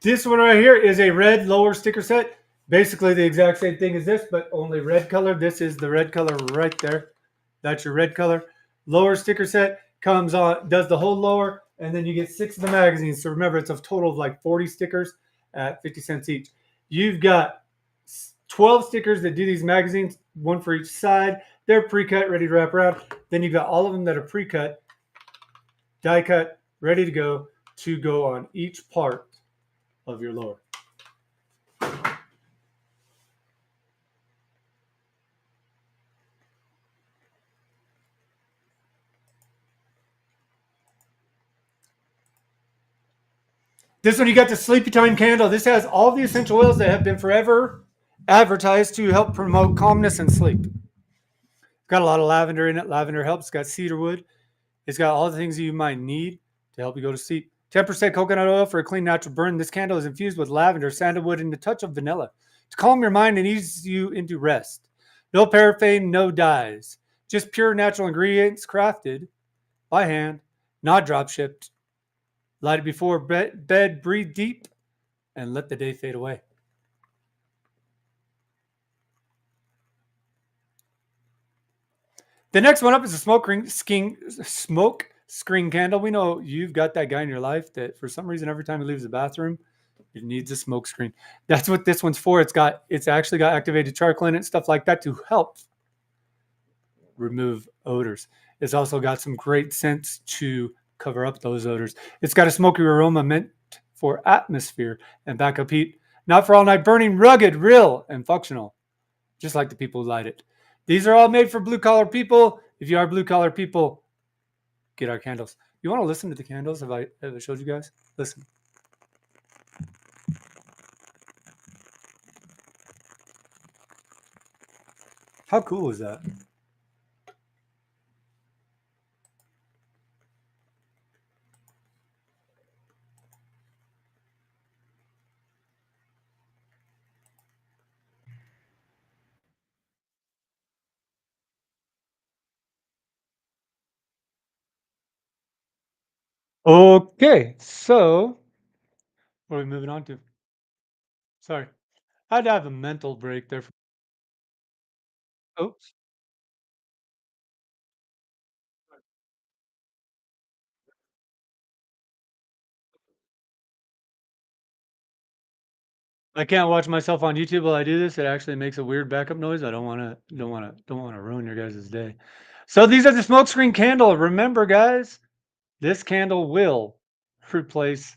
This one right here is a red lower sticker set. Basically the exact same thing as this, but only red color. This is the red color right there. That's your red color. Lower sticker set comes on, does the whole lower, and then you get 6 of the magazines. So remember, it's a total of like 40 stickers at 50 cents each. You've got 12 stickers that do these magazines, 1 for each side. They're pre-cut, ready to wrap around. Then you've got all of them that are pre-cut, die cut, ready to go on each part of your lower. This one, you got the Sleepy Time candle. This has all the essential oils that have been forever advertised to help promote calmness and sleep. Got a lot of lavender in it. Lavender helps. It's got cedarwood. It's got all the things that you might need to help you go to sleep. 10% coconut oil for a clean, natural burn. This candle is infused with lavender, sandalwood, and a touch of vanilla to calm your mind and ease you into rest. No paraffin, no dyes. Just pure natural ingredients crafted by hand, not drop shipped. Light it before bed, breathe deep, and let the day fade away. The next one up is a smoke screen candle. We know you've got that guy in your life that for some reason every time he leaves the bathroom, it needs a smoke screen. That's what this one's for. It's actually got activated charcoal in it, stuff like that to help remove odors. It's also got some great scents to cover up those odors. It's got a smoky aroma meant for atmosphere and backup heat. Not for all night burning, rugged, real, and functional. Just like the people who light it. These are all made for blue collar people. If you are blue collar people, get our candles. You want to listen to the candles? Have I showed you guys? Listen. How cool is that? Okay, so what are we moving on to? Sorry, I had to have a mental break there. Oops. I can't watch myself on YouTube while I do this. It actually makes a weird backup noise. I don't want to ruin your guys' day. So these are the smokescreen candle. Remember, guys, this candle will replace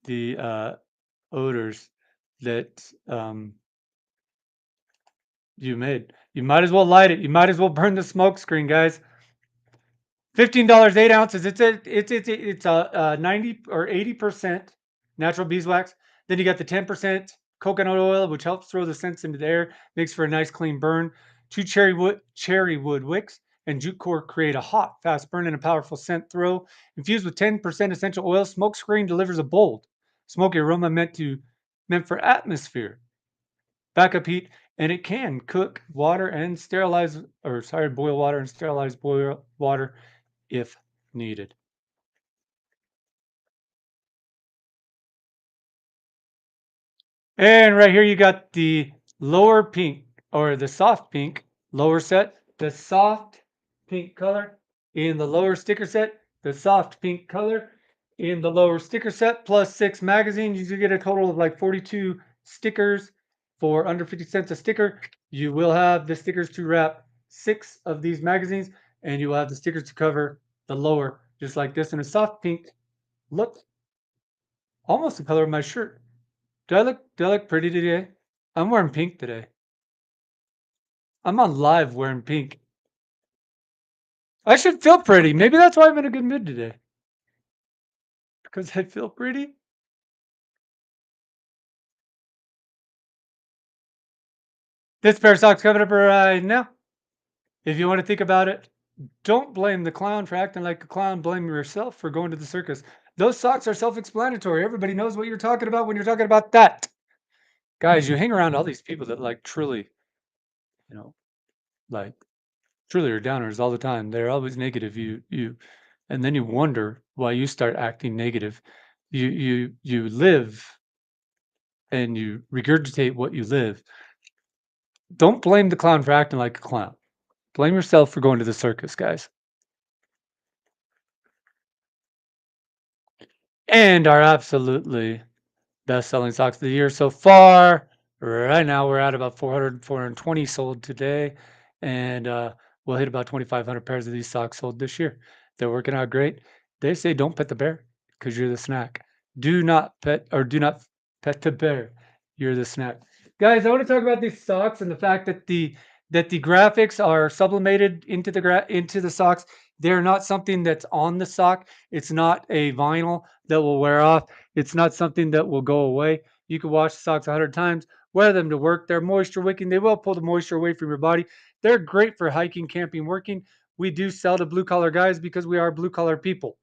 the odors that you made. You might as well light it. You might as well burn the smoke screen, guys. $15, 8 ounces. It's a 90 or 80% natural beeswax. Then you got the 10% coconut oil, which helps throw the scents into the air, makes for a nice clean burn. 2 cherry wood wicks and jute core create a hot, fast burn and a powerful scent throw. Infused with 10% essential oil, smoke screen delivers a bold, smoky aroma meant for atmosphere, backup heat, and it can cook water and sterilize, or sorry, boil water and sterilize boil water if needed. And right here you got the lower pink or the soft pink lower set, the soft pink color in the lower sticker set, the soft pink color in the lower sticker set, plus 6 magazines. You get a total of like 42 stickers for under 50 cents a sticker. You will have the stickers to wrap 6 of these magazines, and you will have the stickers to cover the lower, just like this in a soft pink. Look, almost the color of my shirt. Do I look pretty today? I'm wearing pink today. I'm on live wearing pink. I should feel pretty. Maybe that's why I'm in a good mood today. Because I feel pretty. This pair of socks coming up right now. If you want to think about it, don't blame the clown for acting like a clown. Blame yourself for going to the circus. Those socks are self-explanatory. Everybody knows what you're talking about when you're talking about that. Guys, you hang around all these people that like truly, you know, like truly are downers all the time. They're always negative. And then you wonder why you start acting negative. You live and you regurgitate what you live. Don't blame the clown for acting like a clown. Blame yourself for going to the circus, guys. And our absolutely best-selling socks of the year so far. Right now, we're at about 400, 420 sold today, and we'll hit about 2,500 pairs of these socks sold this year. They're working out great. They say don't pet the bear because you're the snack. Do not pet the bear. You're the snack. Guys, I want to talk about these socks and the fact that the that the graphics are sublimated into the socks. They're not something that's on the sock. It's not a vinyl that will wear off. It's not something that will go away. You can wash the socks 100 times, wear them to work. They're moisture wicking. They will pull the moisture away from your body. They're great for hiking, camping, working. We do sell to blue collar guys because we are blue collar people.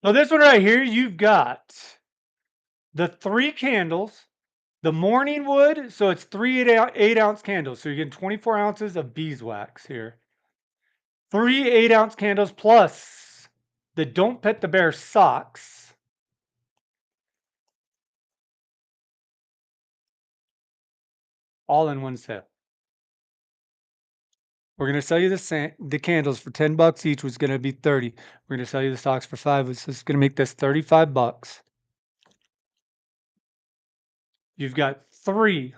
So this one right here, you've got the 3 candles, the morning wood. So it's 3 8-ounce candles. So you're getting 24 ounces of beeswax here. 3 8-ounce candles plus the Don't Pet the Bear socks. All in one set. We're gonna sell you the candles for $10 each, which is gonna be 30. We're gonna sell you the socks for 5, which is gonna make this $35. You've got 3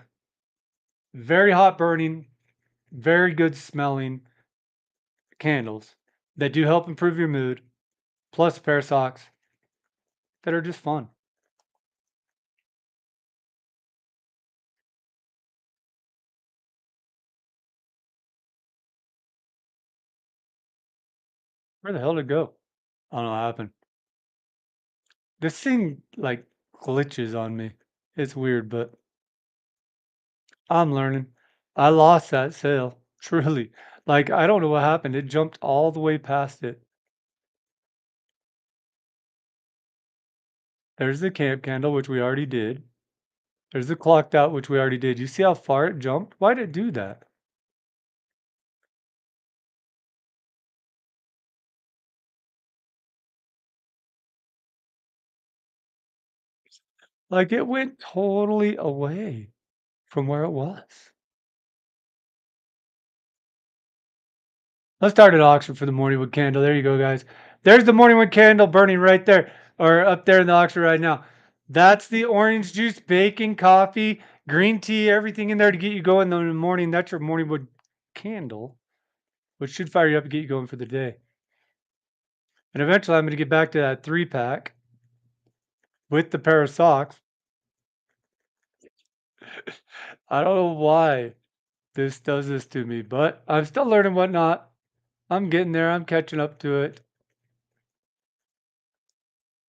very hot burning, very good smelling candles that do help improve your mood, plus a pair of socks that are just fun. Where the hell did it go? I don't know what happened. This thing like glitches on me. It's weird, but I'm learning. I lost that sale. Truly. Like, I don't know what happened. It jumped all the way past it. There's the camp candle, which we already did. There's the clocked out, which we already did. You see how far it jumped? Why did it do that? Like, it went totally away from where it was. Let's start at Oxford for the Morningwood candle. There you go, guys. There's the Morningwood candle burning right there, or up there in the Oxford right now. That's the orange juice, bacon, coffee, green tea, everything in there to get you going in the morning. That's your Morningwood candle, which should fire you up and get you going for the day. And eventually, I'm going to get back to that 3-pack with the pair of socks. I don't know why this does this to me, but I'm still learning whatnot. I'm getting there. I'm catching up to it.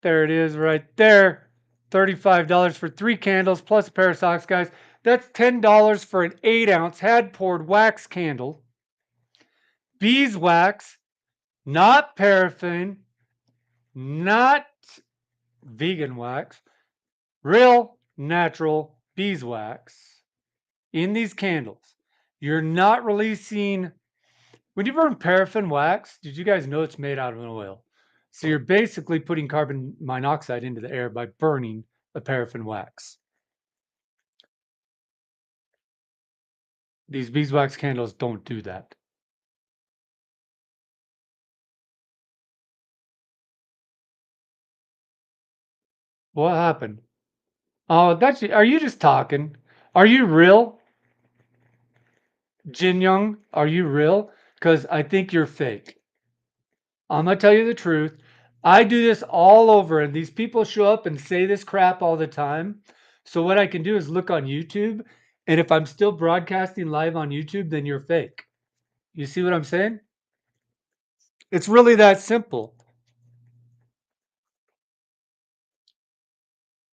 There it is right there. $35 for 3 candles plus a pair of socks, guys. That's $10 for an 8-ounce hand poured wax candle. Beeswax, not paraffin, not vegan wax, real natural beeswax in these candles. You're not releasing, when you burn paraffin wax, did you guys know it's made out of an oil? So you're basically putting carbon monoxide into the air by burning the paraffin wax. These beeswax candles don't do that. What happened? Oh, that's are you just talking? Are you real? Jin Young, are you real? Because I think you're fake. I'm gonna tell you the truth. I do this all over, and these people show up and say this crap all the time. So what I can do is look on YouTube, and if I'm still broadcasting live on YouTube, then you're fake. You see what I'm saying? It's really that simple.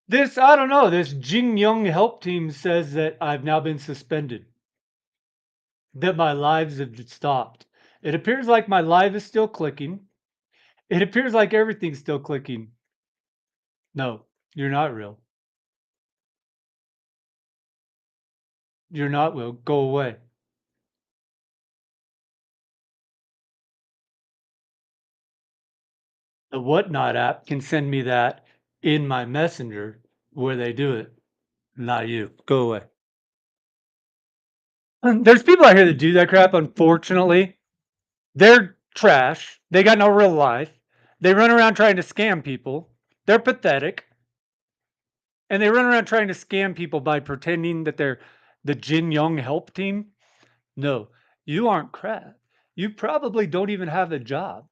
This, I don't know, this Jing Young help team says that I've now been suspended, that my lives have stopped. It appears like my live is still clicking. It appears like everything's still clicking. No, you're not real. You're not real. Go away. The Whatnot app can send me that in my messenger where they do it. Not you. Go away. There's people out here that do that crap, unfortunately. They're trash. They got no real life. They run around trying to scam people. They're pathetic. And they run around trying to scam people by pretending that they're the Jin Young help team. No, you aren't crap. You probably don't even have a job.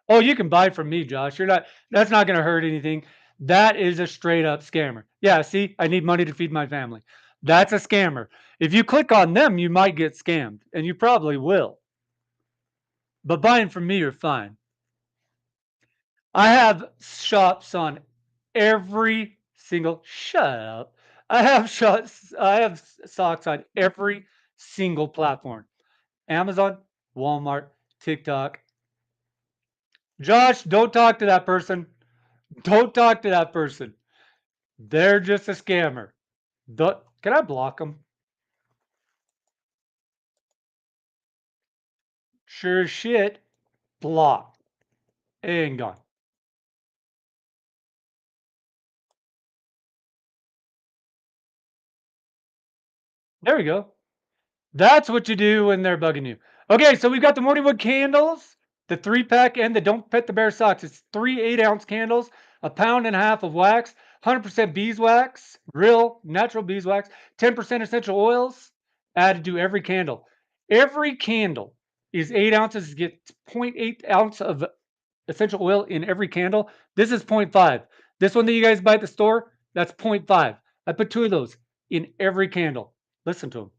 Oh, you can buy from me, Josh. You're not, that's not going to hurt anything. That is a straight up scammer. Yeah, see, I need money to feed my family. That's a scammer. If you click on them, you might get scammed, and you probably will. But buying from me, you're fine. I have shops on every single, shut up. I have socks on every single platform. Amazon, Walmart, TikTok. Josh, don't talk to that person. Don't talk to that person. They're just a scammer. Can I block them? Sure as shit. Block. And gone. There we go. That's what you do when they're bugging you. Okay, so we've got the Morningwood candles, the 3-pack, and the Don't Pet the Bear socks. It's 3 8-ounce candles, a pound and a half of wax, 100% beeswax, real natural beeswax, 10% essential oils added to every candle. Every candle is 8 ounces. You get 0.8 ounce of essential oil in every candle. This is 0.5. This one that you guys buy at the store, that's 0.5. I put 2 of those in every candle. Listen to them.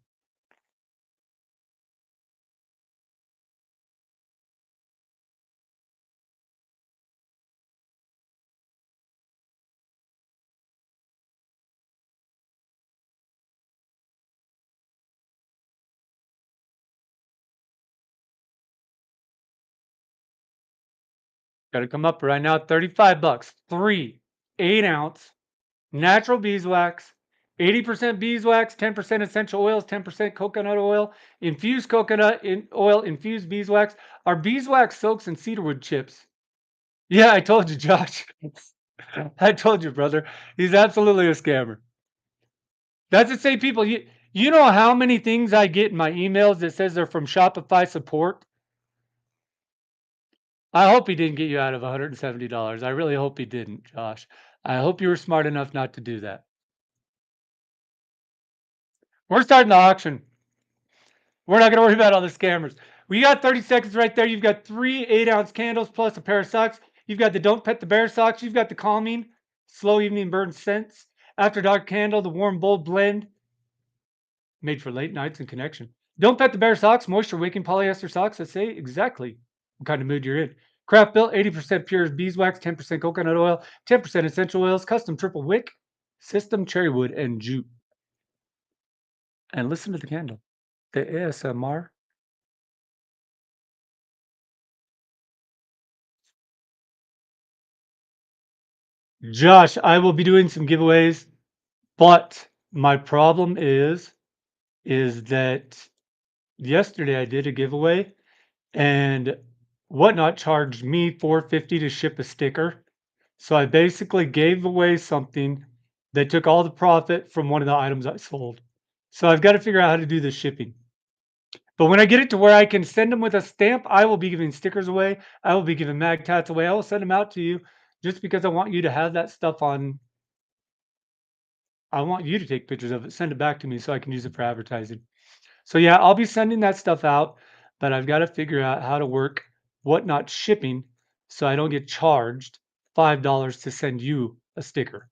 Got to come up right now, 35 bucks. 3 8-ounce natural beeswax, 80% beeswax, 10% essential oils, 10% coconut oil, infused coconut oil, infused beeswax. Our beeswax soaks and cedarwood chips. Yeah, I told you, Josh. I told you, brother. He's absolutely a scammer. That's the same people. You know how many things I get in my emails that says they're from Shopify support? I hope he didn't get you out of $170. I really hope he didn't, Josh. I hope you were smart enough not to do that. We're starting the auction. We're not going to worry about all the scammers. We got 30 seconds right there. You've got 3 8-ounce candles plus a pair of socks. You've got the Don't Pet the Bear socks. You've got the calming, slow evening burn scents. After dark candle, the warm, bold blend made for late nights and connection. Don't Pet the Bear socks, moisture wicking polyester socks that say exactly what kind of mood you're in. Craft built, 80% pure beeswax, 10% coconut oil, 10% essential oils, custom triple wick, system cherry wood, and jute. And listen to the candle. The ASMR. Josh, I will be doing some giveaways, but my problem is that yesterday I did a giveaway and Whatnot charged me $4.50 to ship a sticker. So I basically gave away something that took all the profit from one of the items I sold. So I've got to figure out how to do the shipping. But when I get it to where I can send them with a stamp, I will be giving stickers away. I will be giving mag tats away. I will send them out to you just because I want you to have that stuff on. I want you to take pictures of it, send it back to me so I can use it for advertising. So yeah, I'll be sending that stuff out, but I've got to figure out how to work Whatnot shipping so I don't get charged $5 to send you a sticker.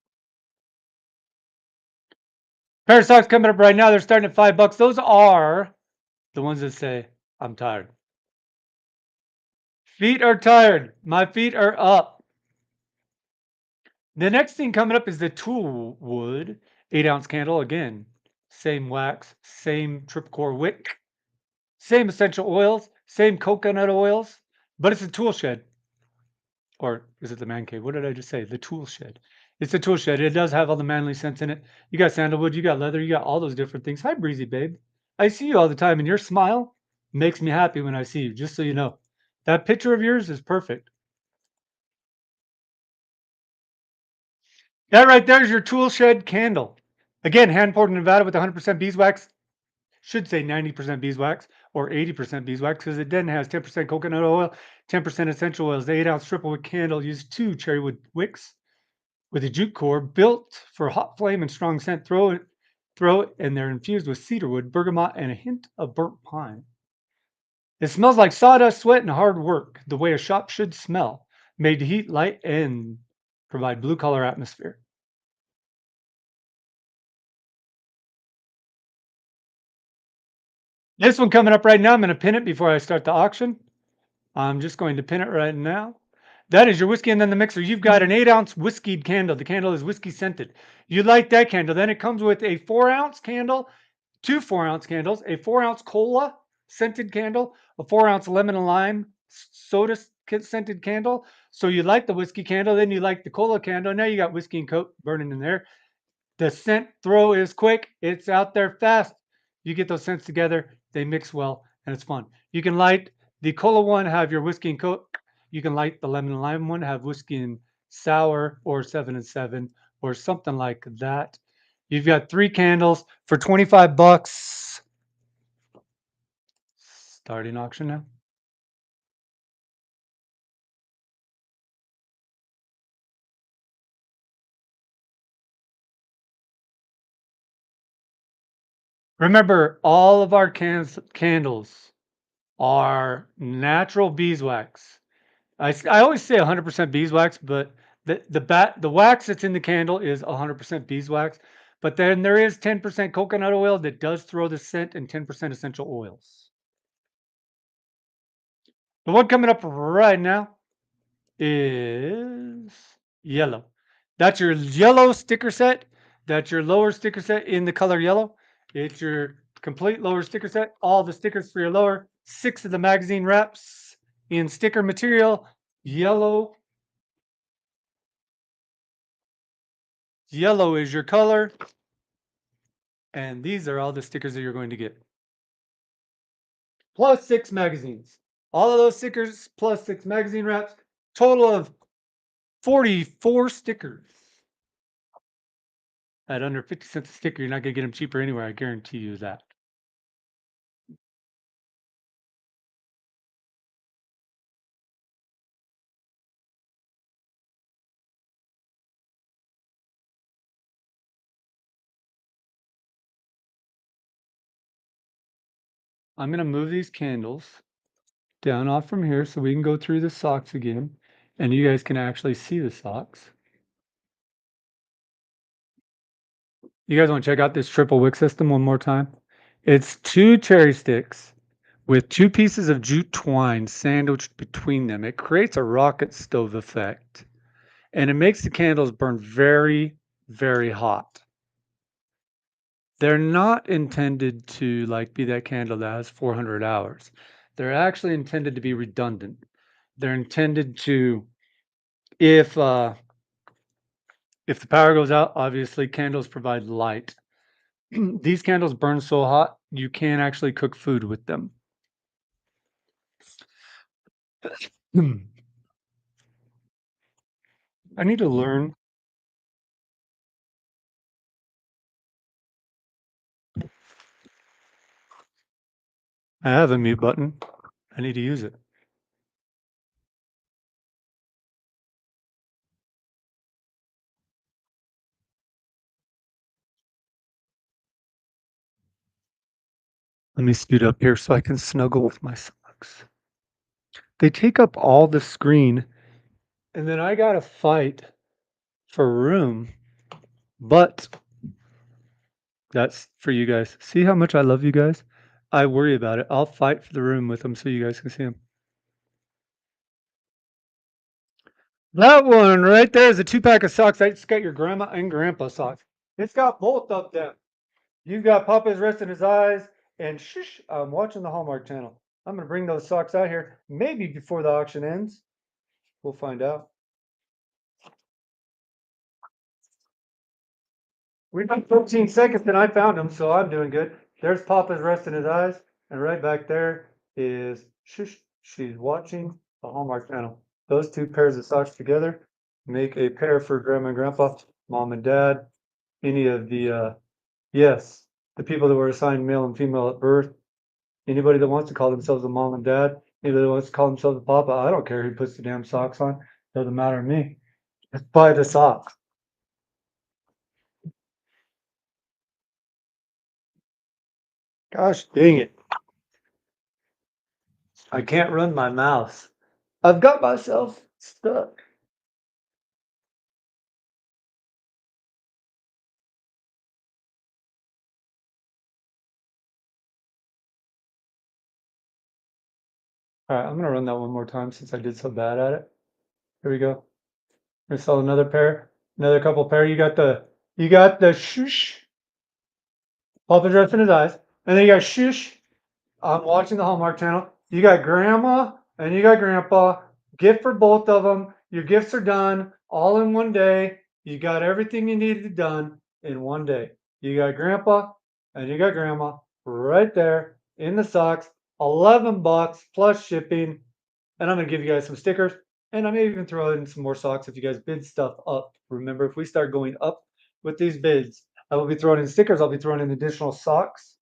Pair of socks coming up right now. They're starting at $5. Those are the ones that say, I'm tired. Feet are tired. My feet are up. The next thing coming up is the Tool Wood 8-ounce candle. Again, same wax, same tripcore wick, same essential oils, same coconut oils, but it's a tool shed. Or is it the man cave? What did I just say? The tool shed. It's a tool shed. It does have all the manly scents in it. You got sandalwood, you got leather, you got all those different things. Hi, Breezy Babe. I see you all the time, and your smile makes me happy when I see you, just so you know. That picture of yours is perfect. That right there is your tool shed candle. Again, hand poured in Nevada with 100% beeswax. should say 90% beeswax or 80% beeswax because it then has 10% coconut oil, 10% essential oils. The 8-ounce triple wick candle uses 2 cherry wood wicks with a jute core built for hot flame and strong scent. Throw it, and they're infused with cedarwood, bergamot, and a hint of burnt pine. It smells like sawdust, sweat, and hard work, the way a shop should smell, made to heat, light, and provide blue-collar atmosphere. This one coming up right now, I'm going to pin it before I start the auction. I'm just going to pin it right now. That is your whiskey and then the mixer. You've got an 8-ounce whiskey candle. The candle is whiskey scented. You light that candle. Then it comes with a 4-ounce candle, 2 4-ounce candles, a 4-ounce cola scented candle, a 4-ounce lemon and lime soda scented candle. So you light the whiskey candle, then you light the cola candle. Now you got whiskey and coke burning in there. The scent throw is quick. It's out there fast. You get those scents together, they mix well, and it's fun. You can light the cola one, have your whiskey and coke. You can light the lemon and lime one, have whiskey and sour or 7 and 7 or something like that. You've got 3 candles for 25 bucks. Starting auction now. Remember, all of our candles are natural beeswax. I always say 100% beeswax, but the wax that's in the candle is 100% beeswax. But then there is 10% coconut oil that does throw the scent and 10% essential oils. The one coming up right now is yellow. That's your yellow sticker set. That's your lower sticker set in the color yellow. It's your complete lower sticker set. All the stickers for your lower. 6 of the magazine wraps in sticker material. Yellow. Yellow is your color. And these are all the stickers that you're going to get. Plus 6 magazines. All of those stickers plus 6 magazine wraps. Total of 44 stickers. At under 50 cents a sticker, you're not going to get them cheaper anywhere. I guarantee you that. I'm going to move these candles down off from here so we can go through the socks again and you guys can actually see the socks. You guys want to check out this triple wick system one more time? It's 2 cherry sticks with 2 pieces of jute twine sandwiched between them. It creates a rocket stove effect and it makes the candles burn very, very hot. They're not intended to like be that candle that has 400 hours. They're actually intended to be redundant. They're intended to, if the power goes out, obviously candles provide light. These candles burn so hot you can't actually cook food with them. I need to learn. I have a mute button. I need to use it. Let me scoot up here so I can snuggle with my socks. They take up all the screen, and then I gotta fight for room. But that's for you guys. See how much I love you guys? I worry about it. I'll fight for the room with them so you guys can see them. That one right there is a 2-pack of socks. It's got your grandma and grandpa socks. It's got both of them. You've got Papa's resting his eyes and shush, I'm watching the Hallmark Channel. I'm going to bring those socks out here maybe before the auction ends. We'll find out. We've got 15 seconds and I found them, so I'm doing good. There's Papa's resting his eyes, and right back there is shush, she's watching the Hallmark Channel. Those 2 pairs of socks together make a pair for Grandma and Grandpa, Mom and Dad, any of the yes, the people that were assigned male and female at birth. Anybody that wants to call themselves a mom and dad, anybody that wants to call themselves a papa, I don't care who puts the damn socks on. Doesn't matter to me. Just buy the socks. Gosh dang it. I can't run my mouse. I've got myself stuck. All right, I'm gonna run that one more time since I did so bad at it. Here we go. I saw another pair, another couple pair. You got the shush. Papa dress in his eyes, and then you got shush. I'm watching the Hallmark Channel. You got grandma and you got grandpa. Gift for both of them. Your gifts are done all in one day. You got everything you needed done in one day. You got grandpa and you got grandma right there in the socks. $11 plus shipping. And I'm gonna give you guys some stickers. And I may even throw in some more socks if you guys bid stuff up. Remember, if we start going up with these bids, I will be throwing in stickers. I'll be throwing in additional socks.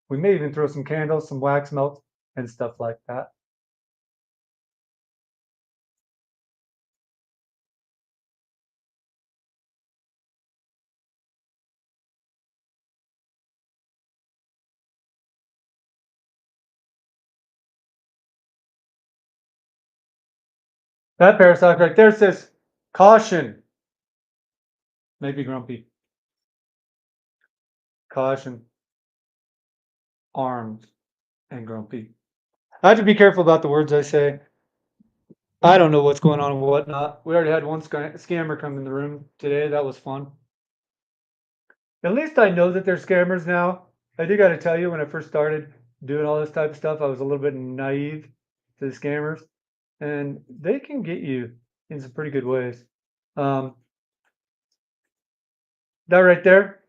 We may even throw some candles, some wax melts, and stuff like that. That pair of socks right there says caution. Maybe grumpy. Caution. Armed and grumpy. I have to be careful about the words I say. I don't know what's going on and whatnot. We already had one scammer come in the room today. That was fun. At least I know that they're scammers now. I do got to tell you, when I first started doing all this type of stuff, I was a little bit naive to the scammers, and they can get you in some pretty good ways. That right there,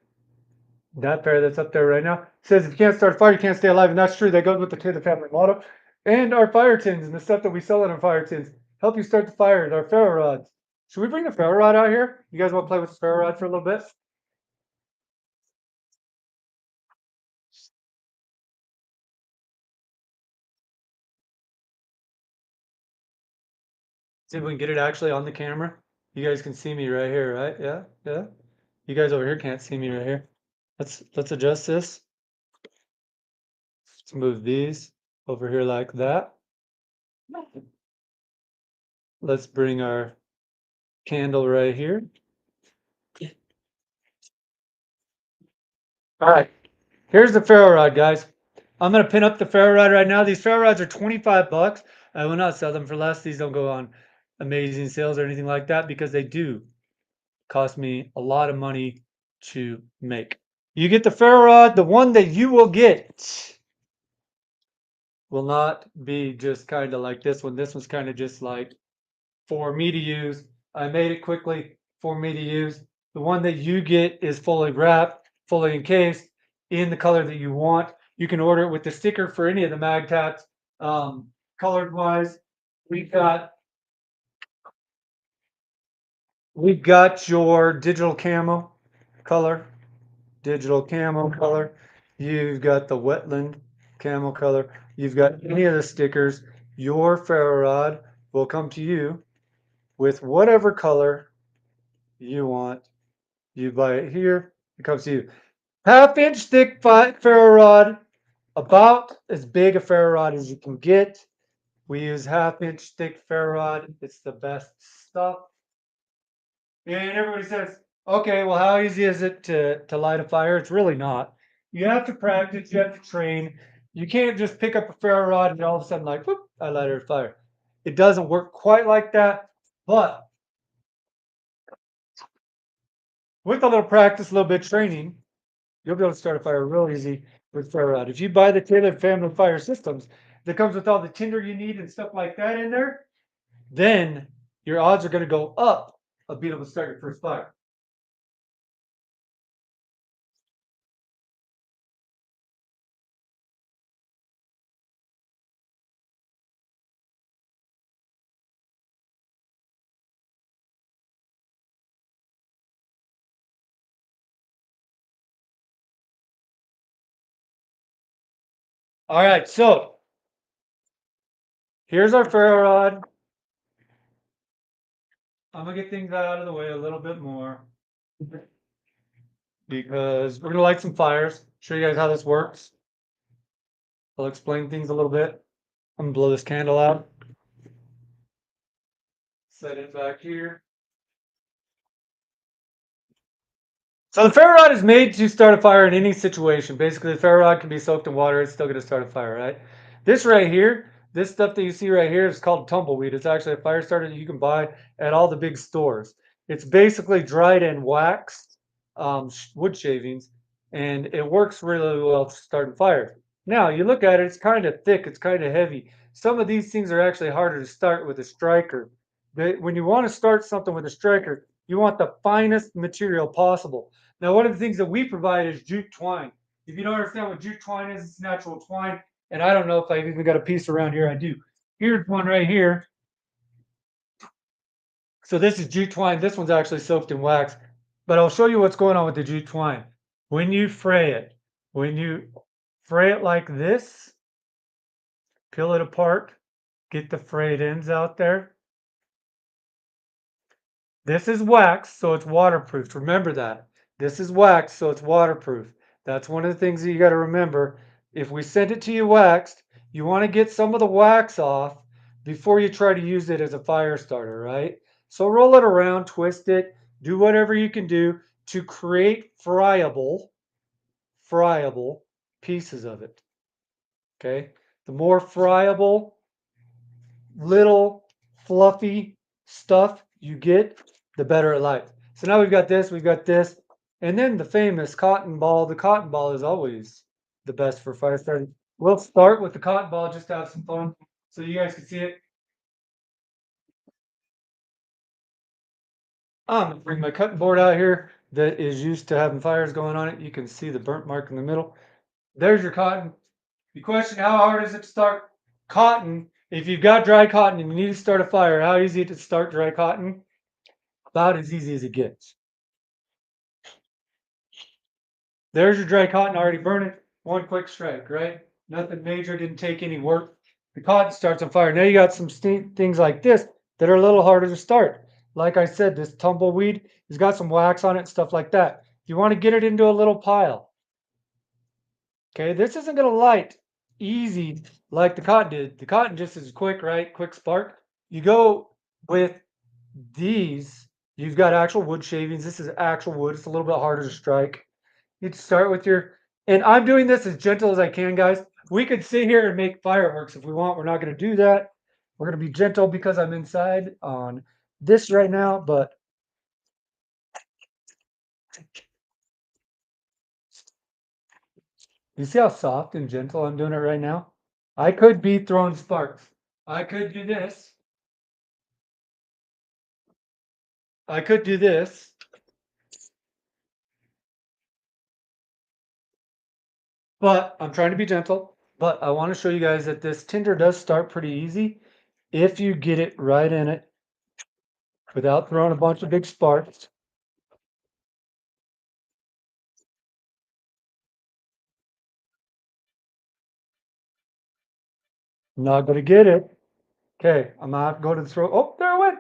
that pair that's up there right now, says if you can't start a fire, you can't stay alive, and that's true. That goes with the Taylor family motto. And our fire tins and the stuff that we sell in our fire tins help you start the fires. Our ferro rods. Should we bring the ferro rod out here? You guys want to play with the ferro rod for a little bit? See if we can get it actually on the camera. You guys can see me right here, right? Yeah, yeah. You guys over here can't see me right here. Let's adjust this. Let's move these over here like that. Let's bring our candle right here. All right, here's the ferro rod, guys. I'm gonna pin up the ferro rod right now. These ferro rods are 25 bucks. I will not sell them for less. These don't go on amazing sales or anything like that because they do cost me a lot of money to make. You get the ferro rod, the one that you will get will not be just kind of like this one. This one's kind of just like for me to use. I made it quickly for me to use. The one that you get is fully wrapped, fully encased in the color that you want. You can order it with the sticker for any of the MagTats. Colored wise, we've got your digital camo color. You've got the wetland camo color. You've got any of the stickers. Your ferro rod will come to you with whatever color you want. You buy it here, it comes to you. 1/2 inch thick ferro rod, about as big a ferro rod as you can get. We use 1/2 inch thick ferro rod. It's the best stuff. And everybody says, okay, well, how easy is it to light a fire? It's really not. You have to practice, you have to train. You can't just pick up a ferro rod and all of a sudden, like, whoop, I lighted a fire. It doesn't work quite like that, but with a little practice, a little bit of training, you'll be able to start a fire real easy with ferro rod. If you buy the Taylor Family Fire Systems that comes with all the tinder you need and stuff like that in there, then your odds are going to go up of being able to start your first fire. All right, so here's our ferro rod. I'm gonna get things out of the way a little bit more because we're gonna light some fires. Show you guys how this works. I'll explain things a little bit. I'm gonna blow this candle out. Set it back here. So the ferro rod is made to start a fire in any situation. Basically, the ferro rod can be soaked in water. It's still going to start a fire, right? This right here, this stuff that you see right here is called tumbleweed. It's actually a fire starter that you can buy at all the big stores. It's basically dried and waxed wood shavings, and it works really well for starting fires. Now, you look at it, it's kind of thick, it's kind of heavy. Some of these things are actually harder to start with a striker. But when you want to start something with a striker, you want the finest material possible. Now, one of the things that we provide is jute twine. If you don't understand what jute twine is, it's natural twine. And I don't know if I've even got a piece around here. I do. Here's one right here. So this is jute twine. This one's actually soaked in wax. But I'll show you what's going on with the jute twine. When you fray it like this, peel it apart, get the frayed ends out there. This is wax, so it's waterproof. Remember that. This is wax, so it's waterproof. That's one of the things that you got to remember. If we send it to you waxed, you want to get some of the wax off before you try to use it as a fire starter, right? So roll it around, twist it, do whatever you can do to create friable pieces of it. Okay? The more friable, little fluffy stuff you get, the better it lights. So now we've got this, and then the famous cotton ball. The cotton ball is always the best for fire starting. We'll start with the cotton ball just to have some fun so you guys can see it. I'm gonna bring my cutting board out here that is used to having fires going on it. You can see the burnt mark in the middle. There's your cotton. You question how hard is it to start cotton? If you've got dry cotton and you need to start a fire, how easy is it to start dry cotton? About as easy as it gets. There's your dry cotton already burning. One quick strike, right? Nothing major, didn't take any work. The cotton starts on fire. Now you got some things like this that are a little harder to start. Like I said, this tumbleweed has got some wax on it and stuff like that. You want to get it into a little pile. Okay, this isn't going to light easy like the cotton did. The cotton just is quick, right? Quick spark. You go with these, you've got actual wood shavings. This is actual wood. It's a little bit harder to strike. You'd start with your, and I'm doing this as gentle as I can, guys. We could sit here and make fireworks if we want. We're not going to do that. We're going to be gentle because I'm inside on this right now, but you see how soft and gentle I'm doing it right now? I could be throwing sparks. I could do this. I could do this. But I'm trying to be gentle. But I want to show you guys that this tinder does start pretty easy if you get it right in it without throwing a bunch of big sparks. I'm not going to get it. Okay, I'm not going to throw. Oh, there it went.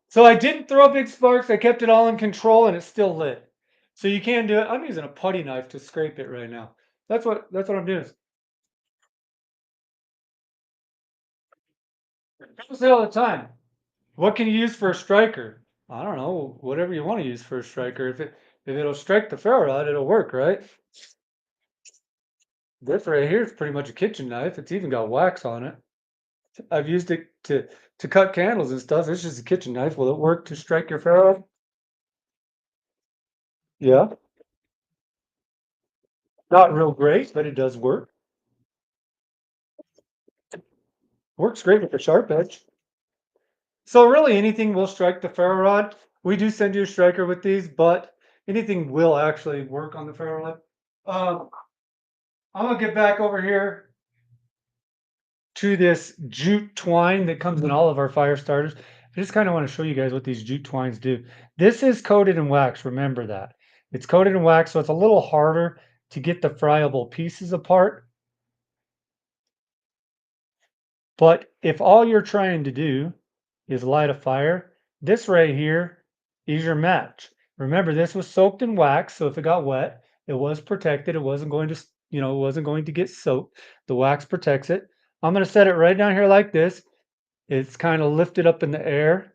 So I didn't throw big sparks. I kept it all in control, and it still lit. So you can do it. I'm using a putty knife to scrape it right now. That's what I'm doing. People say all the time, what can you use for a striker? I don't know, whatever you want to use for a striker. If it'll strike the ferro rod, it'll work, right? This right here is pretty much a kitchen knife. It's even got wax on it. I've used it to cut candles and stuff. It's just a kitchen knife. Will it work to strike your ferro rod? Yeah. Not real great, but it does work. Works great with the sharp edge. So really anything will strike the ferro rod. We do send you a striker with these, but anything will actually work on the ferro rod. I'm gonna get back over here to this jute twine that comes in all of our fire starters. I just kind of want to show you guys what these jute twines do. This is coated in wax, remember that. It's coated in wax, so it's a little harder to get the friable pieces apart. But if all you're trying to do is light a fire, this right here is your match. Remember, this was soaked in wax, so if it got wet, it was protected. It wasn't going to, it wasn't going to get soaked. The wax protects it. I'm going to set it right down here like this. It's kind of lifted up in the air.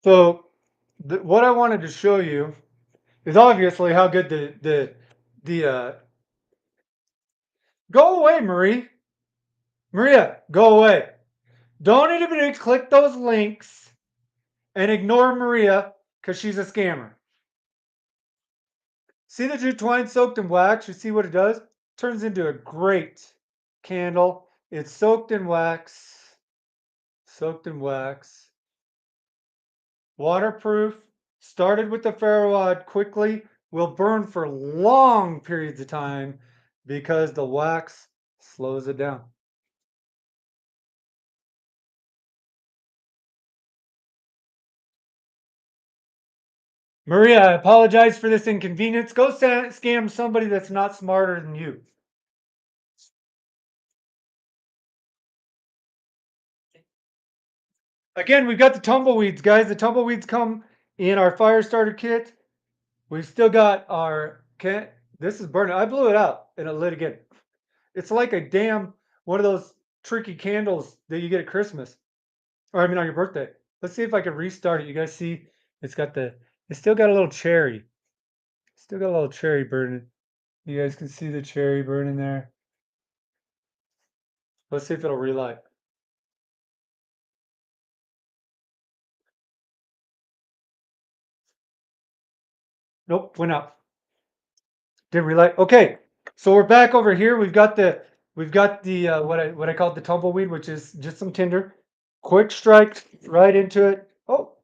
So what I wanted to show you is obviously how good the go away, Maria, go away. Don't anybody click those links and ignore Maria because she's a scammer. See the jute twine soaked in wax? You see what it does? Turns into a great candle. It's soaked in wax. Soaked in wax. Waterproof. Started with the ferro rod quickly. Will burn for long periods of time because the wax slows it down. Maria, I apologize for this inconvenience. Go scam somebody that's not smarter than you. Again, we've got the tumbleweeds, guys. The tumbleweeds come in our fire starter kit. We've still got our this is burning. I blew it out and it lit again. It's like a damn one of those tricky candles that you get at Christmas. Or I mean on your birthday. Let's see if I can restart it. You guys see it's still got a little cherry. Still got a little cherry burning. You guys can see the cherry burning there. Let's see if it'll relight. Nope, went out. Didn't relight. Okay, so we're back over here. We've got the what I call the tumbleweed, which is just some tinder. Quick strike right into it. Oh,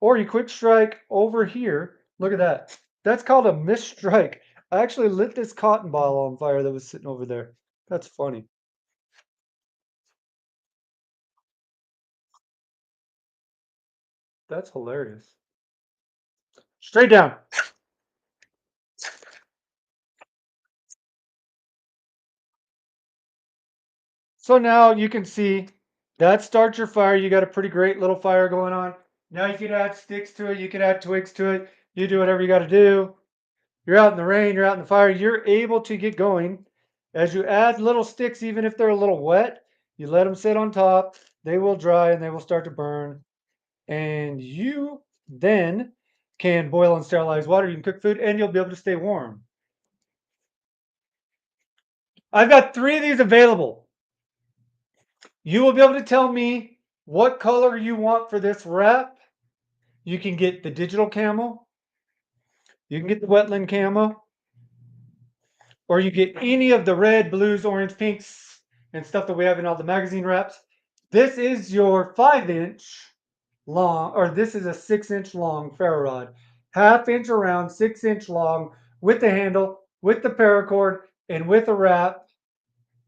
or you quick strike over here. Look at that. That's called a missed strike. I actually lit this cotton ball on fire that was sitting over there. That's funny. That's hilarious. Straight down. So now you can see that starts your fire. You got a pretty great little fire going on. Now you can add sticks to it. You can add twigs to it. You do whatever you got to do. You're out in the rain. You're out in the fire. You're able to get going. As you add little sticks, even if they're a little wet, you let them sit on top. They will dry and they will start to burn. And you then can boil and sterilize water. You can cook food and you'll be able to stay warm. I've got 3 of these available. You will be able to tell me what color you want for this wrap. You can get the digital camo. You can get the wetland camo. Or you get any of the red, blues, orange, pinks, and stuff that we have in all the magazine wraps. This is your 5-inch long, or this is a 6-inch long ferro rod. 1/2 inch around, 6-inch long, with the handle, with the paracord, and with a wrap.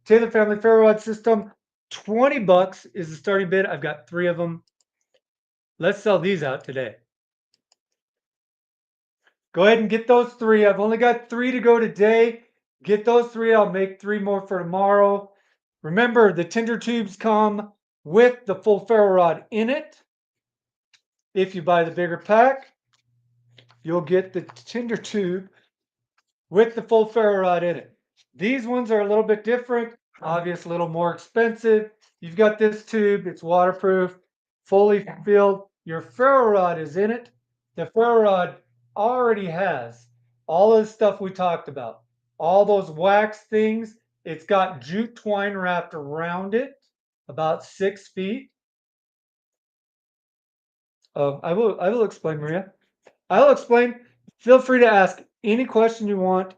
Taylor Family Ferro Rod System. $20 is the starting bid. I've got 3 of them. Let's sell these out today. Go ahead and get those 3. I've only got 3 to go today. Get those 3. I'll make 3 more for tomorrow. Remember, the tinder tubes come with the full ferro rod in it. If you buy the bigger pack, you'll get the tinder tube with the full ferro rod in it. These ones are a little bit different, obviously a little more expensive. You've got this tube, it's waterproof, fully filled. Your ferro rod is in it. The ferro rod already has all of the stuff we talked about, all those wax things. It's got jute twine wrapped around it, about 6 feet. I will explain, Maria. I will explain. Feel free to ask any question you want.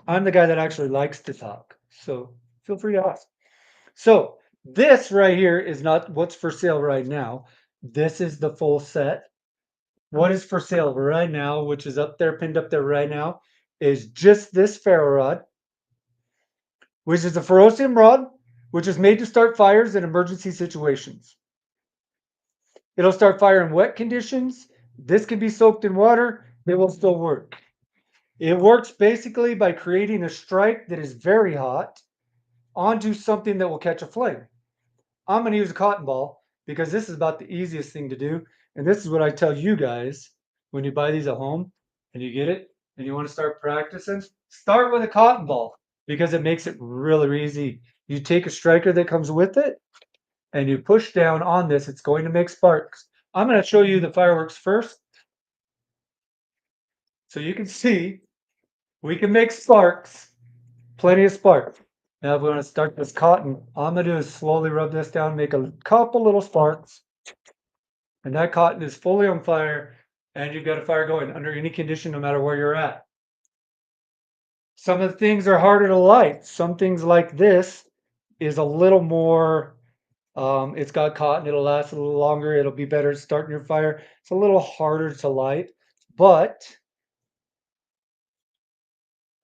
I'm the guy that actually likes to talk, so feel free to ask. So this right here is not what's for sale right now. This is the full set. What is for sale right now, which is up there, pinned up there right now, is just this ferro rod which is a ferrocium rod, which is made to start fires in emergency situations. It'll start fire in wet conditions. This can be soaked in water. It will still work. It works basically by creating a strike that is very hot onto something that will catch a flame. I'm going to use a cotton ball because this is about the easiest thing to do. And this is what I tell you guys when you buy these at home and you get it and you want to start practicing. Start with a cotton ball because it makes it really easy. You take a striker that comes with it and you push down on this. It's going to make sparks. I'm going to show you the fireworks first so you can see we can make sparks, plenty of sparks. Now, if we want to start this cotton, all I'm going to do is slowly rub this down, make a couple little sparks. And that cotton is fully on fire, and you've got a fire going under any condition, no matter where you're at. Some of the things are harder to light. Some things like this is a little more, it's got cotton, it'll last a little longer, it'll be better at starting your fire. It's a little harder to light, but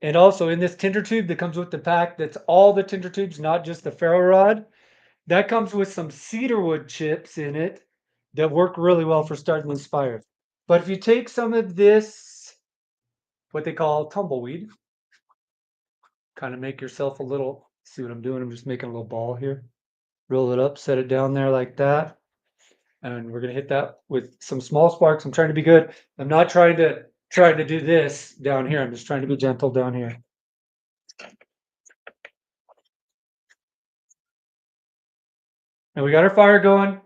and also in this tinder tube that comes with the pack, that's all the tinder tubes, not just the ferro rod. That comes with some cedarwood chips in it that work really well for starting this fire. But if you take some of this, what they call tumbleweed, kind of make yourself a little, see what I'm doing? I'm just making a little ball here. Roll it up, set it down there like that. And we're gonna hit that with some small sparks. I'm trying to be good. I'm not trying to do this down here. I'm just trying to be gentle down here. And we got our fire going.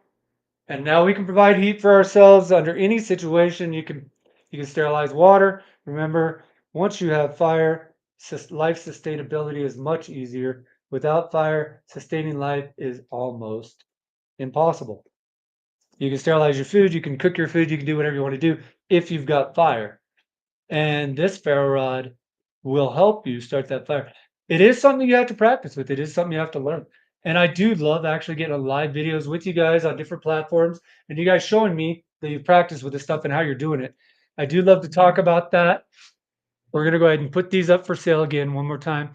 And now we can provide heat for ourselves under any situation. You can sterilize water. Remember, once you have fire, life sustainability is much easier. Without fire, sustaining life is almost impossible. You can sterilize your food, you can cook your food, you can do whatever you want to do if you've got fire. And this ferro rod will help you start that fire. It is something you have to practice with. It is something you have to learn. And I do love actually getting on live videos with you guys on different platforms and you guys showing me that you've practiced with this stuff and how you're doing it. I do love to talk about that. We're going to go ahead and put these up for sale again one more time.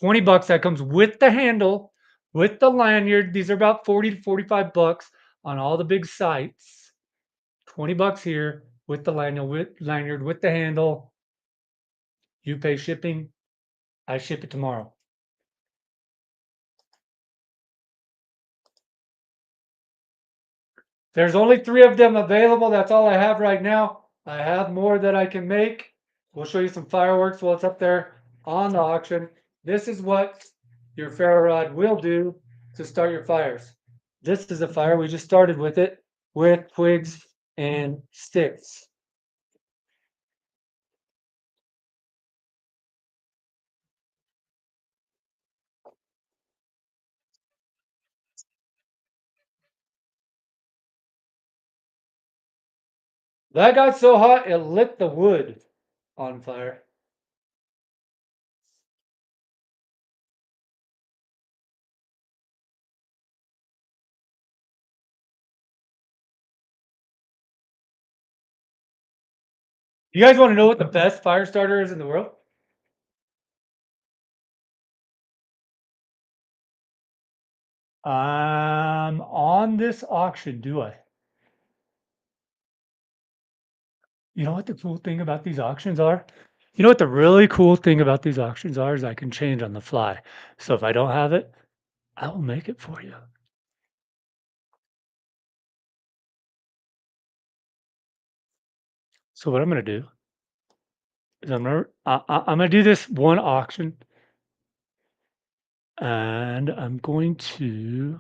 $20. That comes with the handle, with the lanyard. These are about 40 to 45 bucks on all the big sites. $20 here with the lanyard, with the handle. You pay shipping. I ship it tomorrow. There's only 3 of them available. That's all I have right now. I have more that I can make. We'll show you some fireworks while it's up there on the auction. This is what your ferro rod will do to start your fires. This is a fire. We just started with it with twigs and sticks. That got so hot it lit the wood on fire. You guys want to know what the best fire starter is in the world? On this auction, do I? You know what the cool thing about these auctions are? You know what the really cool thing about these auctions are is I can change on the fly. So if I don't have it, I will make it for you. So what I'm going to do is I'm going to do this one auction and I'm going to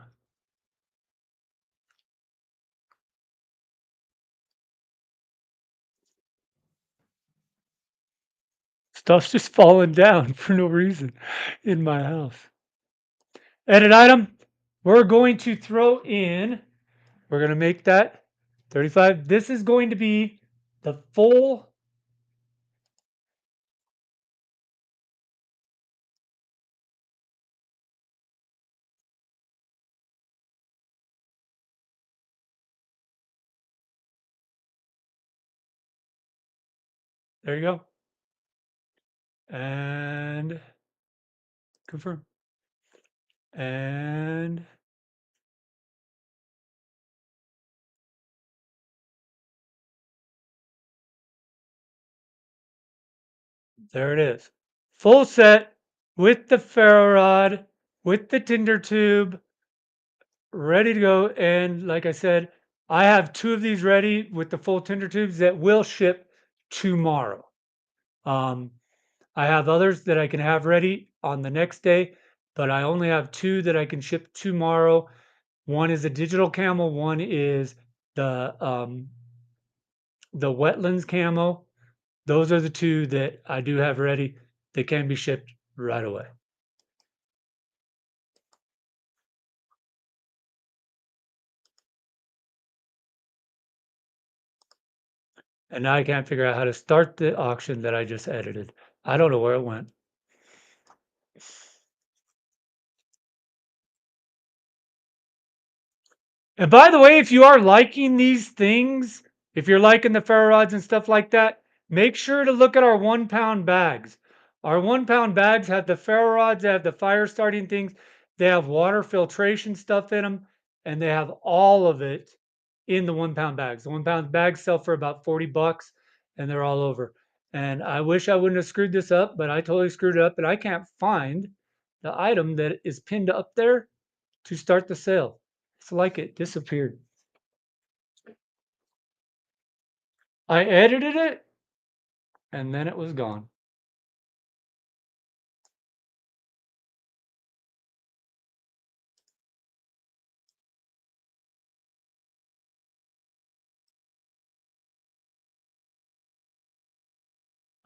stuff's just falling down for no reason in my house. Edit item. We're going to throw in, we're going to make that 35. This is going to be the full. There you go. And confirm. And there it is. Full set with the ferro rod, with the tinder tube, ready to go. And like I said, I have 2 of these ready with the full tinder tubes that will ship tomorrow. Um, I have others that I can have ready on the next day, but I only have 2 that I can ship tomorrow. One is a digital camo, one is the wetlands camo. Those are the 2 that I do have ready that can be shipped right away. And now I can't figure out how to start the auction that I just edited. I don't know where it went. And by the way, if you are liking these things, if you're liking the ferro rods and stuff like that, make sure to look at our 1-pound bags. Our 1-pound bags have the ferro rods, they have the fire starting things, they have water filtration stuff in them, and they have all of it in the 1-pound bags. The 1-pound bags sell for about 40 bucks and they're all over. And I wish I wouldn't have screwed this up, but I totally screwed it up, and I can't find the item that is pinned up there to start the sale. It's like it disappeared. I edited it and then it was gone.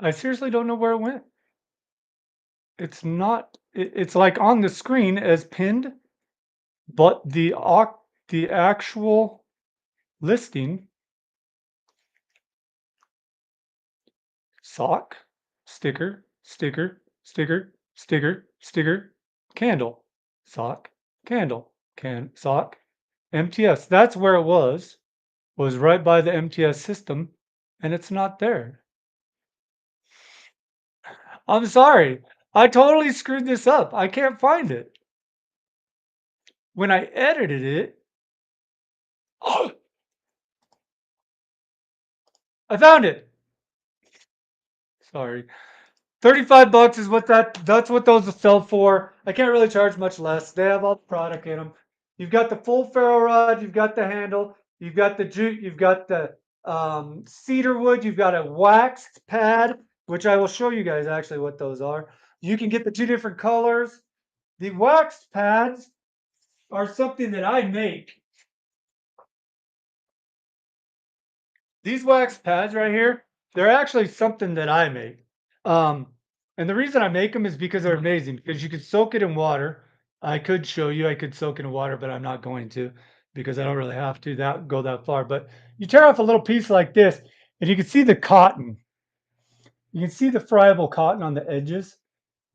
I seriously don't know where it went. It's not, it's like on the screen as pinned, but the actual listing, sock, sticker, sticker, sticker, sticker, sticker, candle, sock, candle, sock, MTS. That's where it was right by the MTS system, and it's not there. I'm sorry. I totally screwed this up. I can't find it. When I edited it, oh, I found it. Sorry. 35 bucks is what that's what those sell for. I can't really charge much less. They have all the product in them. You've got the full ferro rod, you've got the handle, you've got the jute, you've got the cedar wood, you've got a waxed pad, which I will show you guys actually what those are. You can get the 2 different colors. The waxed pads are something that I make. These wax pads right here, they're actually something that I make. And the reason I make them is because they're amazing, because you could soak it in water. I could show you, I could soak it in water, but I'm not going to because I don't really have to go that far. But you tear off a little piece like this and you can see the cotton. You can see the friable cotton on the edges,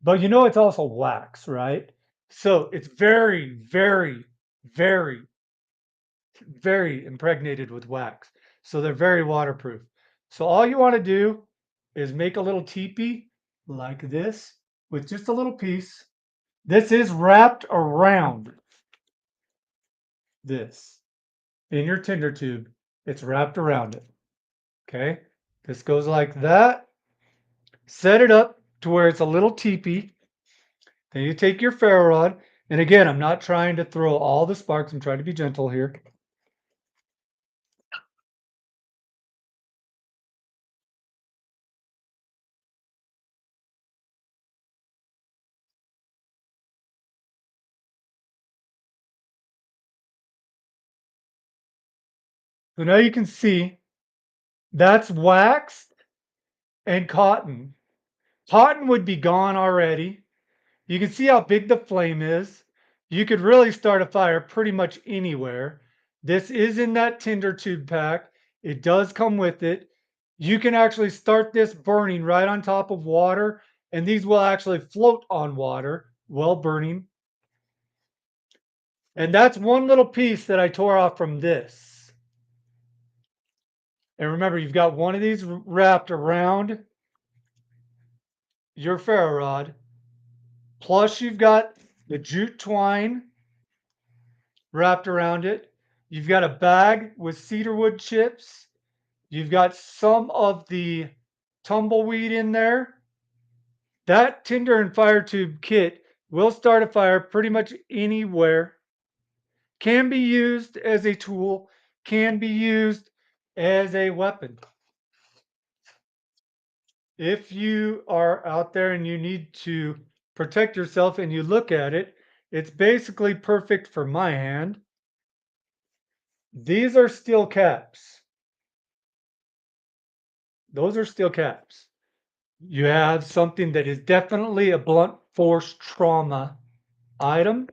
but you know it's also wax, right? So it's very, very, very, very impregnated with wax. So they're very waterproof. So all you want to do is make a little teepee like this with just a little piece. This is wrapped around this in your tinder tube. It's wrapped around it. Okay. This goes like that. Set it up to where it's a little teepee. Then you take your ferro rod. And again, I'm not trying to throw all the sparks. I'm trying to be gentle here. So now you can see that's waxed and cotton. Cotton would be gone already. You can see how big the flame is. You could really start a fire pretty much anywhere. This is in that tinder tube pack. It does come with it. You can actually start this burning right on top of water, and these will actually float on water while burning. And that's one little piece that I tore off from this. And remember, you've got one of these wrapped around your ferro rod. Plus, you've got the jute twine wrapped around it. You've got a bag with cedarwood chips. You've got some of the tumbleweed in there. That tinder and fire tube kit will start a fire pretty much anywhere. Can be used as a tool, can be used as a weapon. If you are out there and you need to protect yourself and you look at it, it's basically perfect for my hand. These are steel caps. Those are steel caps. You have something that is definitely a blunt force trauma item.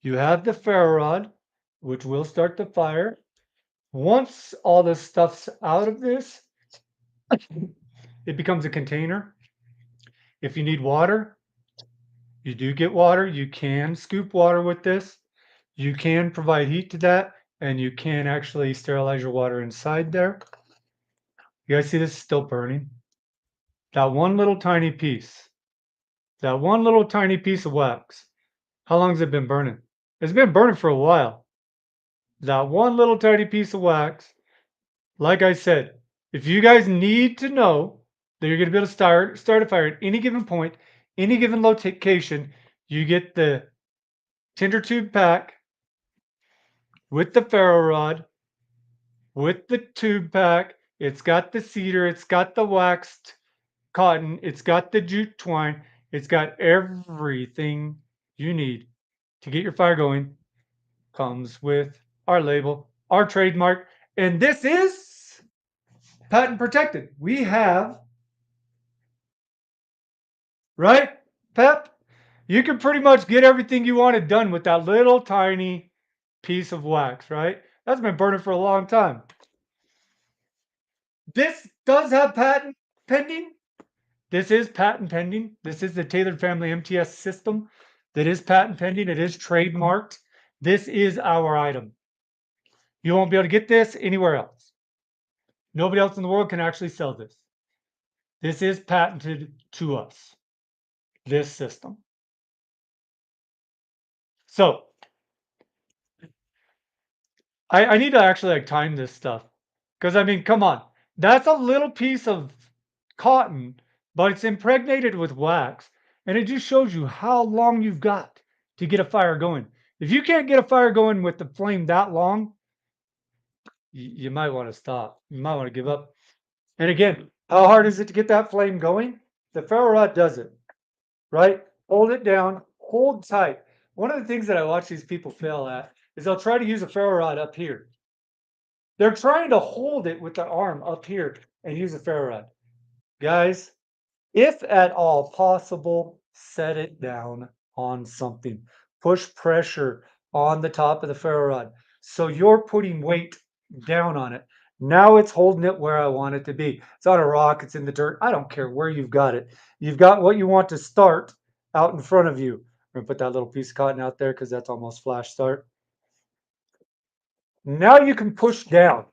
You have the ferro rod, which will start the fire. Once all the stuff's out of this, it becomes a container. If you need water, you do get water. You can scoop water with this. You can provide heat to that, and you can actually sterilize your water inside there. You guys see this is still burning? That one little tiny piece. That one little tiny piece of wax. How long has it been burning? It's been burning for a while. That one little tiny piece of wax. Like I said, if you guys need to know that you're going to be able to start a fire at any given point, any given location, you get the tinder tube pack with the ferro rod, with the tube pack. It's got the cedar, it's got the waxed cotton, it's got the jute twine, it's got everything you need to get your fire going. Comes with our label, our trademark, and this is patent protected. We have, right, Pep? You can pretty much get everything you wanted done with that little tiny piece of wax, right? That's been burning for a long time. This does have patent pending. This is patent pending. This is the Tailored Family MTS system that is patent pending. It is trademarked. This is our item. You won't be able to get this anywhere else. Nobody else in the world can actually sell this. This is patented to us, this system. So I need to actually like time this stuff, because I mean, come on, that's a little piece of cotton, but it's impregnated with wax, and it just shows you how long you've got to get a fire going. If you can't get a fire going with the flame that long, you might want to stop. You might want to give up. And again, how hard is it to get that flame going? The ferro rod does it, right? Hold it down, hold tight. One of the things that I watch these people fail at is they'll try to use a ferro rod up here. They're trying to hold it with the arm up here and use a ferro rod. Guys, if at all possible, set it down on something. Push pressure on the top of the ferro rod. So you're putting weight down on it. Now it's holding it where I want it to be. It's on a rock, it's in the dirt. I don't care where you've got it. You've got what you want to start out in front of you. I'm gonna put that little piece of cotton out there because that's almost flash start. Now you can push down,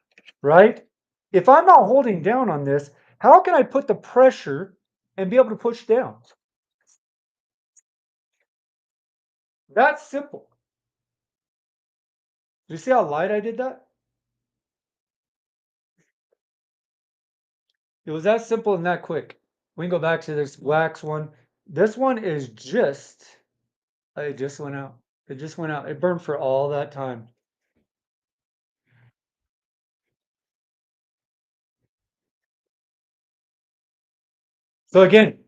right? If I'm not holding down on this, how can I put the pressure and be able to push down? That's simple. Do you see how light I did that? It was that simple and that quick. We can go back to this wax one. This one is just, it just went out. It just went out. It burned for all that time. So again,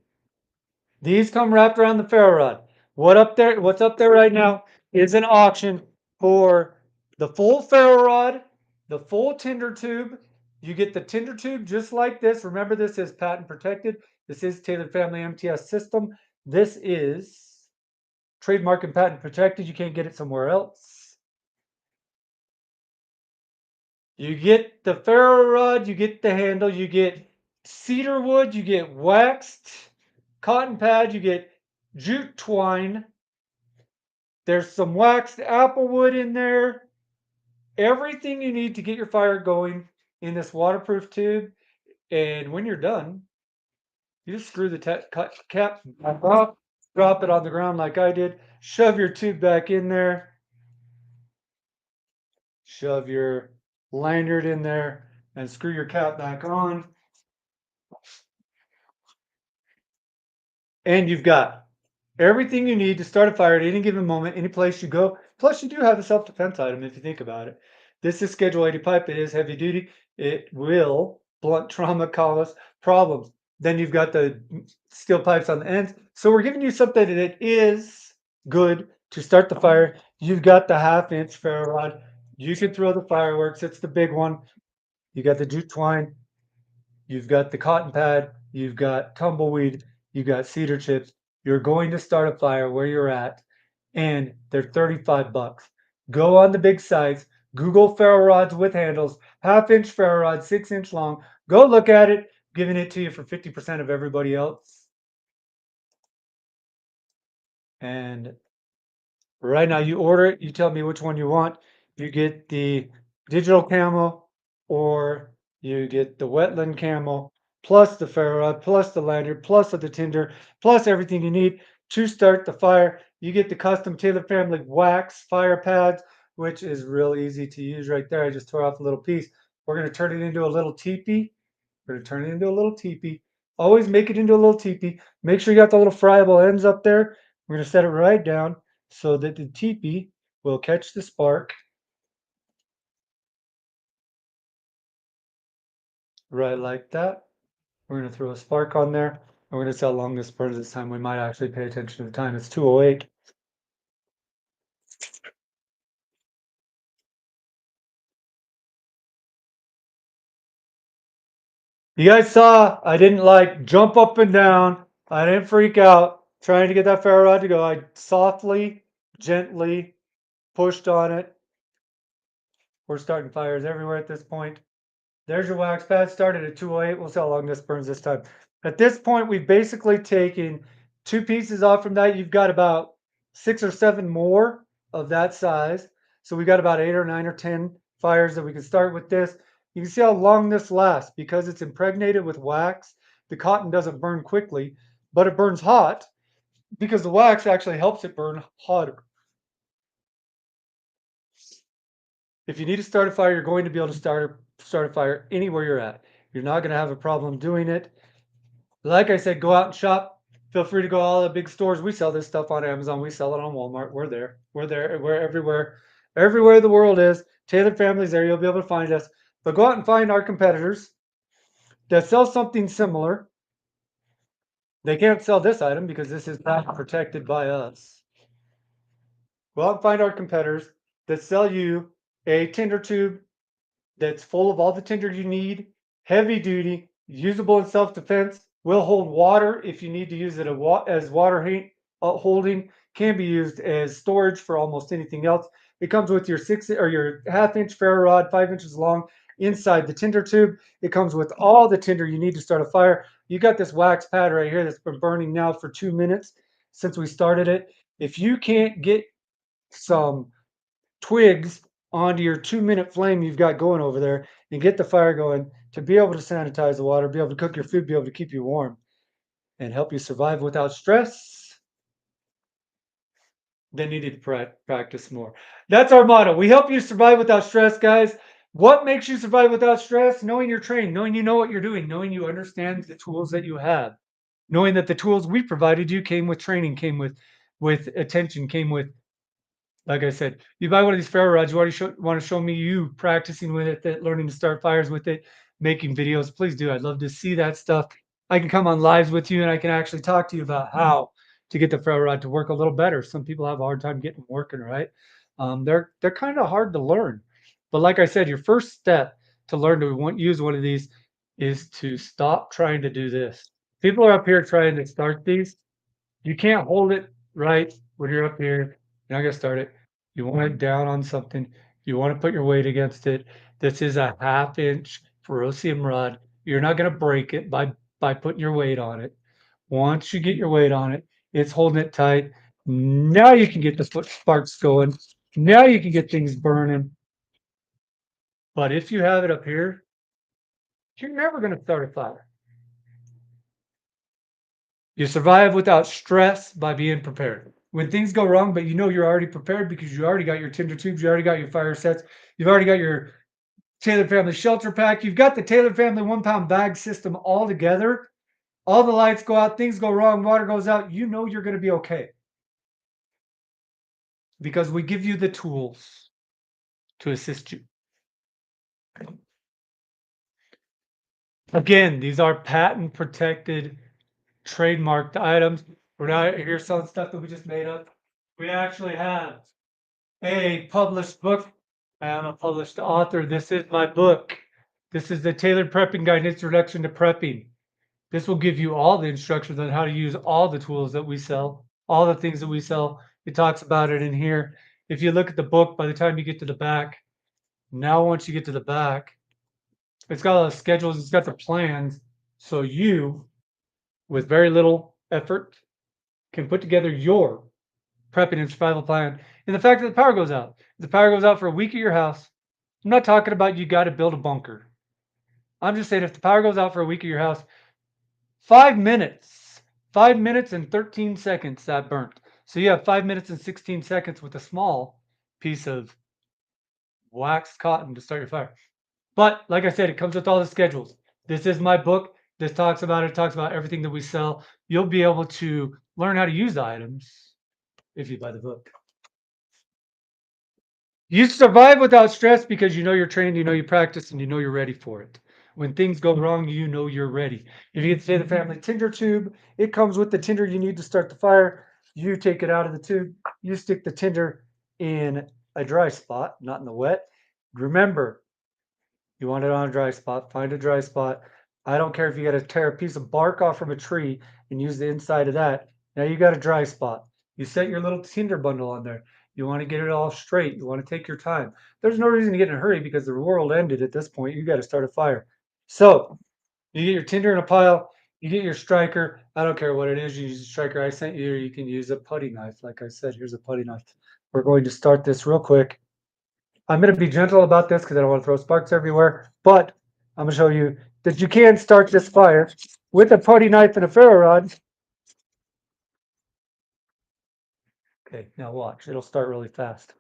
these come wrapped around the ferro rod. What's up there right now is an auction for the full ferro rod, the full tinder tube. You get the tinder tube just like this. Remember, this is patent protected. This is Tailored Family MTS system. This is trademark and patent protected. You can't get it somewhere else. You get the ferro rod, you get the handle, you get cedar wood, you get waxed cotton pad, you get jute twine. There's some waxed apple wood in there. Everything you need to get your fire going in this waterproof tube. And when you're done, you just screw the cap back off. drop it on the ground like I did, shove your tube back in there, shove your lanyard in there, and screw your cap back on. And you've got everything you need to start a fire at any given moment, any place you go. Plus, you do have a self-defense item if you think about it. This is Schedule 80 pipe. It is heavy duty. It will blunt trauma cause problems. Then you've got the steel pipes on the ends. So we're giving you something that is good to start the fire. You've got the 1/2-inch ferro rod. You can throw the fireworks. It's the big one. You got the jute twine. You've got the cotton pad. You've got tumbleweed. You've got cedar chips. You're going to start a fire where you're at, and they're 35 bucks. Go on the big sites, Google ferro rods with handles, 1/2-inch ferro rod, 6-inch long. Go look at it, giving it to you for 50% of everybody else. And right now, you order it, you tell me which one you want. You get the digital camo, or you get the wetland camo, plus the ferro rod, plus the lanyard, plus the tinder, plus everything you need to start the fire. You get the custom Taylor family wax fire pads, which is real easy to use right there. I just tore off a little piece. We're going to turn it into a little teepee. We're going to turn it into a little teepee. Always make it into a little teepee. Make sure you got the little friable ends up there. We're going to set it right down so that the teepee will catch the spark right like that. We're going to throw a spark on there. And we're going to see how long this burns this time. We might actually pay attention to the time. It's 2:08. You guys saw I didn't like jump up and down. I didn't freak out trying to get that ferro rod to go. I softly, gently pushed on it. We're starting fires everywhere at this point. There's your wax pad. Started at 2:08. We'll see how long this burns this time. At this point, we've basically taken 2 pieces off from that. You've got about 6 or 7 more of that size. So we got about 8 or 9 or 10 fires that we can start with this. You can see how long this lasts because it's impregnated with wax. The cotton doesn't burn quickly, but it burns hot because the wax actually helps it burn hotter. If you need to start a fire, you're going to be able to start a fire anywhere you're at. You're not going to have a problem doing it. Like I said, go out and shop. Feel free to go to all the big stores. We sell this stuff on Amazon. We sell it on Walmart. We're there. We're there. We're everywhere. Everywhere the world is. Taylor Family's there. You'll be able to find us. But go out and find our competitors that sell something similar. They can't sell this item because this is patent protected by us. Go out and find our competitors that sell you a tinder tube that's full of all the tinder you need, heavy duty, usable in self-defense, will hold water if you need to use it as water holding, can be used as storage for almost anything else. It comes with your 6 or your 1/2-inch ferro rod, 5 inches long inside the tinder tube. It comes with all the tinder you need to start a fire. You got this wax pad right here that's been burning now for 2 minutes since we started it. If you can't get some twigs onto your 2-minute flame you've got going over there and get the fire going to be able to sanitize the water, be able to cook your food, be able to keep you warm and help you survive without stress, then you need to practice more. That's our motto. We help you survive without stress, guys. What makes you survive without stress? Knowing you're trained, knowing you know what you're doing, knowing you understand the tools that you have, knowing that the tools we provided you came with training, came with attention, came with, like I said, you buy one of these ferro rods, you already want to show me you practicing with it, that learning to start fires with it, making videos. Please do. I'd love to see that stuff. I can come on lives with you and I can actually talk to you about how to get the ferro rod to work a little better. Some people have a hard time getting them working right. They're kind of hard to learn. But like I said, your first step to learn to use one of these is to stop trying to do this. People are up here trying to start these. You can't hold it right when you're up here. You're not gonna start it. You want it down on something. You want to put your weight against it. This is a 1/2-inch ferrocium rod. You're not gonna break it by putting your weight on it. Once you get your weight on it, it's holding it tight. Now you can get the foot sparks going. Now you can get things burning. But if you have it up here, you're never gonna start a fire. You survive without stress by being prepared. When things go wrong, but you know you're already prepared because you already got your tinder tubes, you already got your fire sets, you've already got your Taylor Family shelter pack, you've got the Taylor Family 1-pound bag system all together. All the lights go out, things go wrong, water goes out, you know you're going to be okay. Because we give you the tools to assist you. Again, these are patent protected, trademarked items. We're not here selling stuff that we just made up. We actually have a published book. I am a published author. This is my book. This is the Tailored Prepping Guide, Introduction to Prepping. This will give you all the instructions on how to use all the tools that we sell, all the things that we sell. It talks about it in here. If you look at the book, by the time you get to the back, now once you get to the back, it's got all the schedules, it's got the plans. So you, with very little effort, can put together your prepping and survival plan. And the fact that the power goes out. If the power goes out for a week at your house, I'm not talking about you got to build a bunker. I'm just saying if the power goes out for a week at your house, 5 minutes and 13 seconds that burnt. So you have 5 minutes and 16 seconds with a small piece of waxed cotton to start your fire. But like I said, it comes with all the schedules. This is my book. This talks about it, talks about everything that we sell. You'll be able to learn how to use the items if you buy the book. You survive without stress because you know you're trained, you know you practice, and you know you're ready for it. When things go wrong, you know you're ready. If you get to say the family tinder tube, it comes with the tinder you need to start the fire. You take it out of the tube, you stick the tinder in a dry spot, not in the wet. Remember, you want it on a dry spot, find a dry spot. I don't care if you got to tear a piece of bark off from a tree and use the inside of that. Now you got a dry spot. You set your little tinder bundle on there. You want to get it all straight. You want to take your time. There's no reason to get in a hurry because the world ended at this point. You got to start a fire. So you get your tinder in a pile. You get your striker. I don't care what it is. You use a striker I sent you, or you can use a putty knife. Like I said, here's a putty knife. We're going to start this real quick. I'm going to be gentle about this because I don't want to throw sparks everywhere, but I'm going to show you that you can start this fire with a putty knife and a ferro rod. Okay, now watch. It'll start really fast.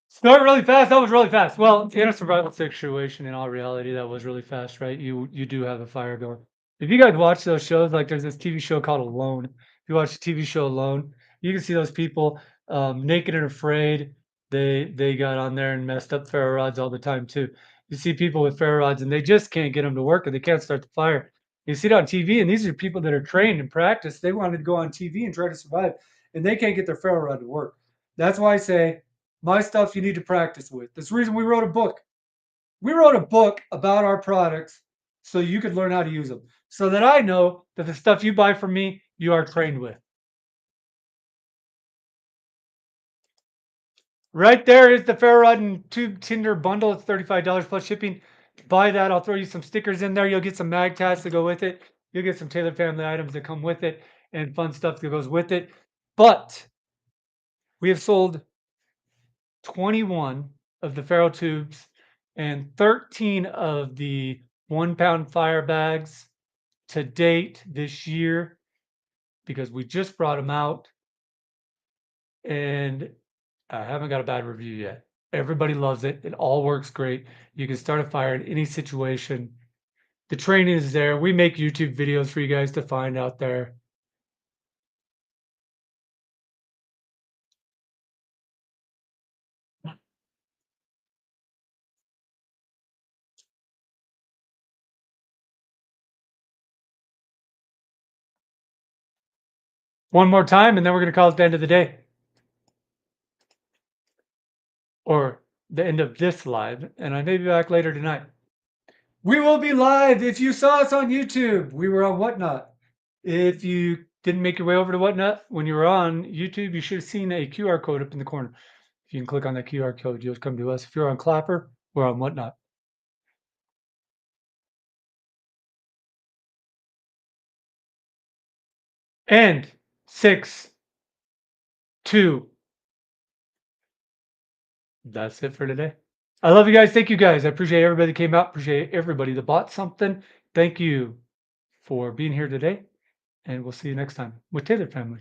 Start really fast. That was really fast. Well, in a survival situation, in all reality, that was really fast, right? You do have a fire going. If you guys watch those shows, like there's this TV show called Alone. If you watch the TV show Alone, you can see those people naked and afraid. They got on there and messed up ferro rods all the time too. You see people with ferro rods and they just can't get them to work and they can't start the fire. You see it on TV, and these are people that are trained and practiced. They wanted to go on TV and try to survive, and they can't get their ferro rod to work. That's why I say my stuff you need to practice with. That's the reason we wrote a book. We wrote a book about our products so you could learn how to use them. So that I know that the stuff you buy from me, you are trained with. Right there is the ferro rod and tube tinder bundle. It's $35 plus shipping. Buy that. I'll throw you some stickers in there. You'll get some mag tats to go with it. You'll get some Taylor Family items that come with it and fun stuff that goes with it. But we have sold 21 of the ferro tubes and 13 of the 1-pound fire bags to date this year because we just brought them out and I haven't got a bad review yet. Everybody loves it. It all works great. You can start a fire in any situation. The training is there. We make YouTube videos for you guys to find out there. One more time, and then we're going to call it the end of the day. Or the end of this live, and I may be back later tonight. We will be live. If you saw us on YouTube, we were on Whatnot. If you didn't make your way over to Whatnot when you were on YouTube, you should have seen a QR code up in the corner. If you can click on that QR code, you'll come to us. If you're on Clapper, we're on Whatnot. And 6, 2. That's it for today. I love you guys. Thank you guys. I appreciate everybody that came out. Appreciate everybody that bought something. Thank you for being here today. And we'll see you next time with Taylor Family.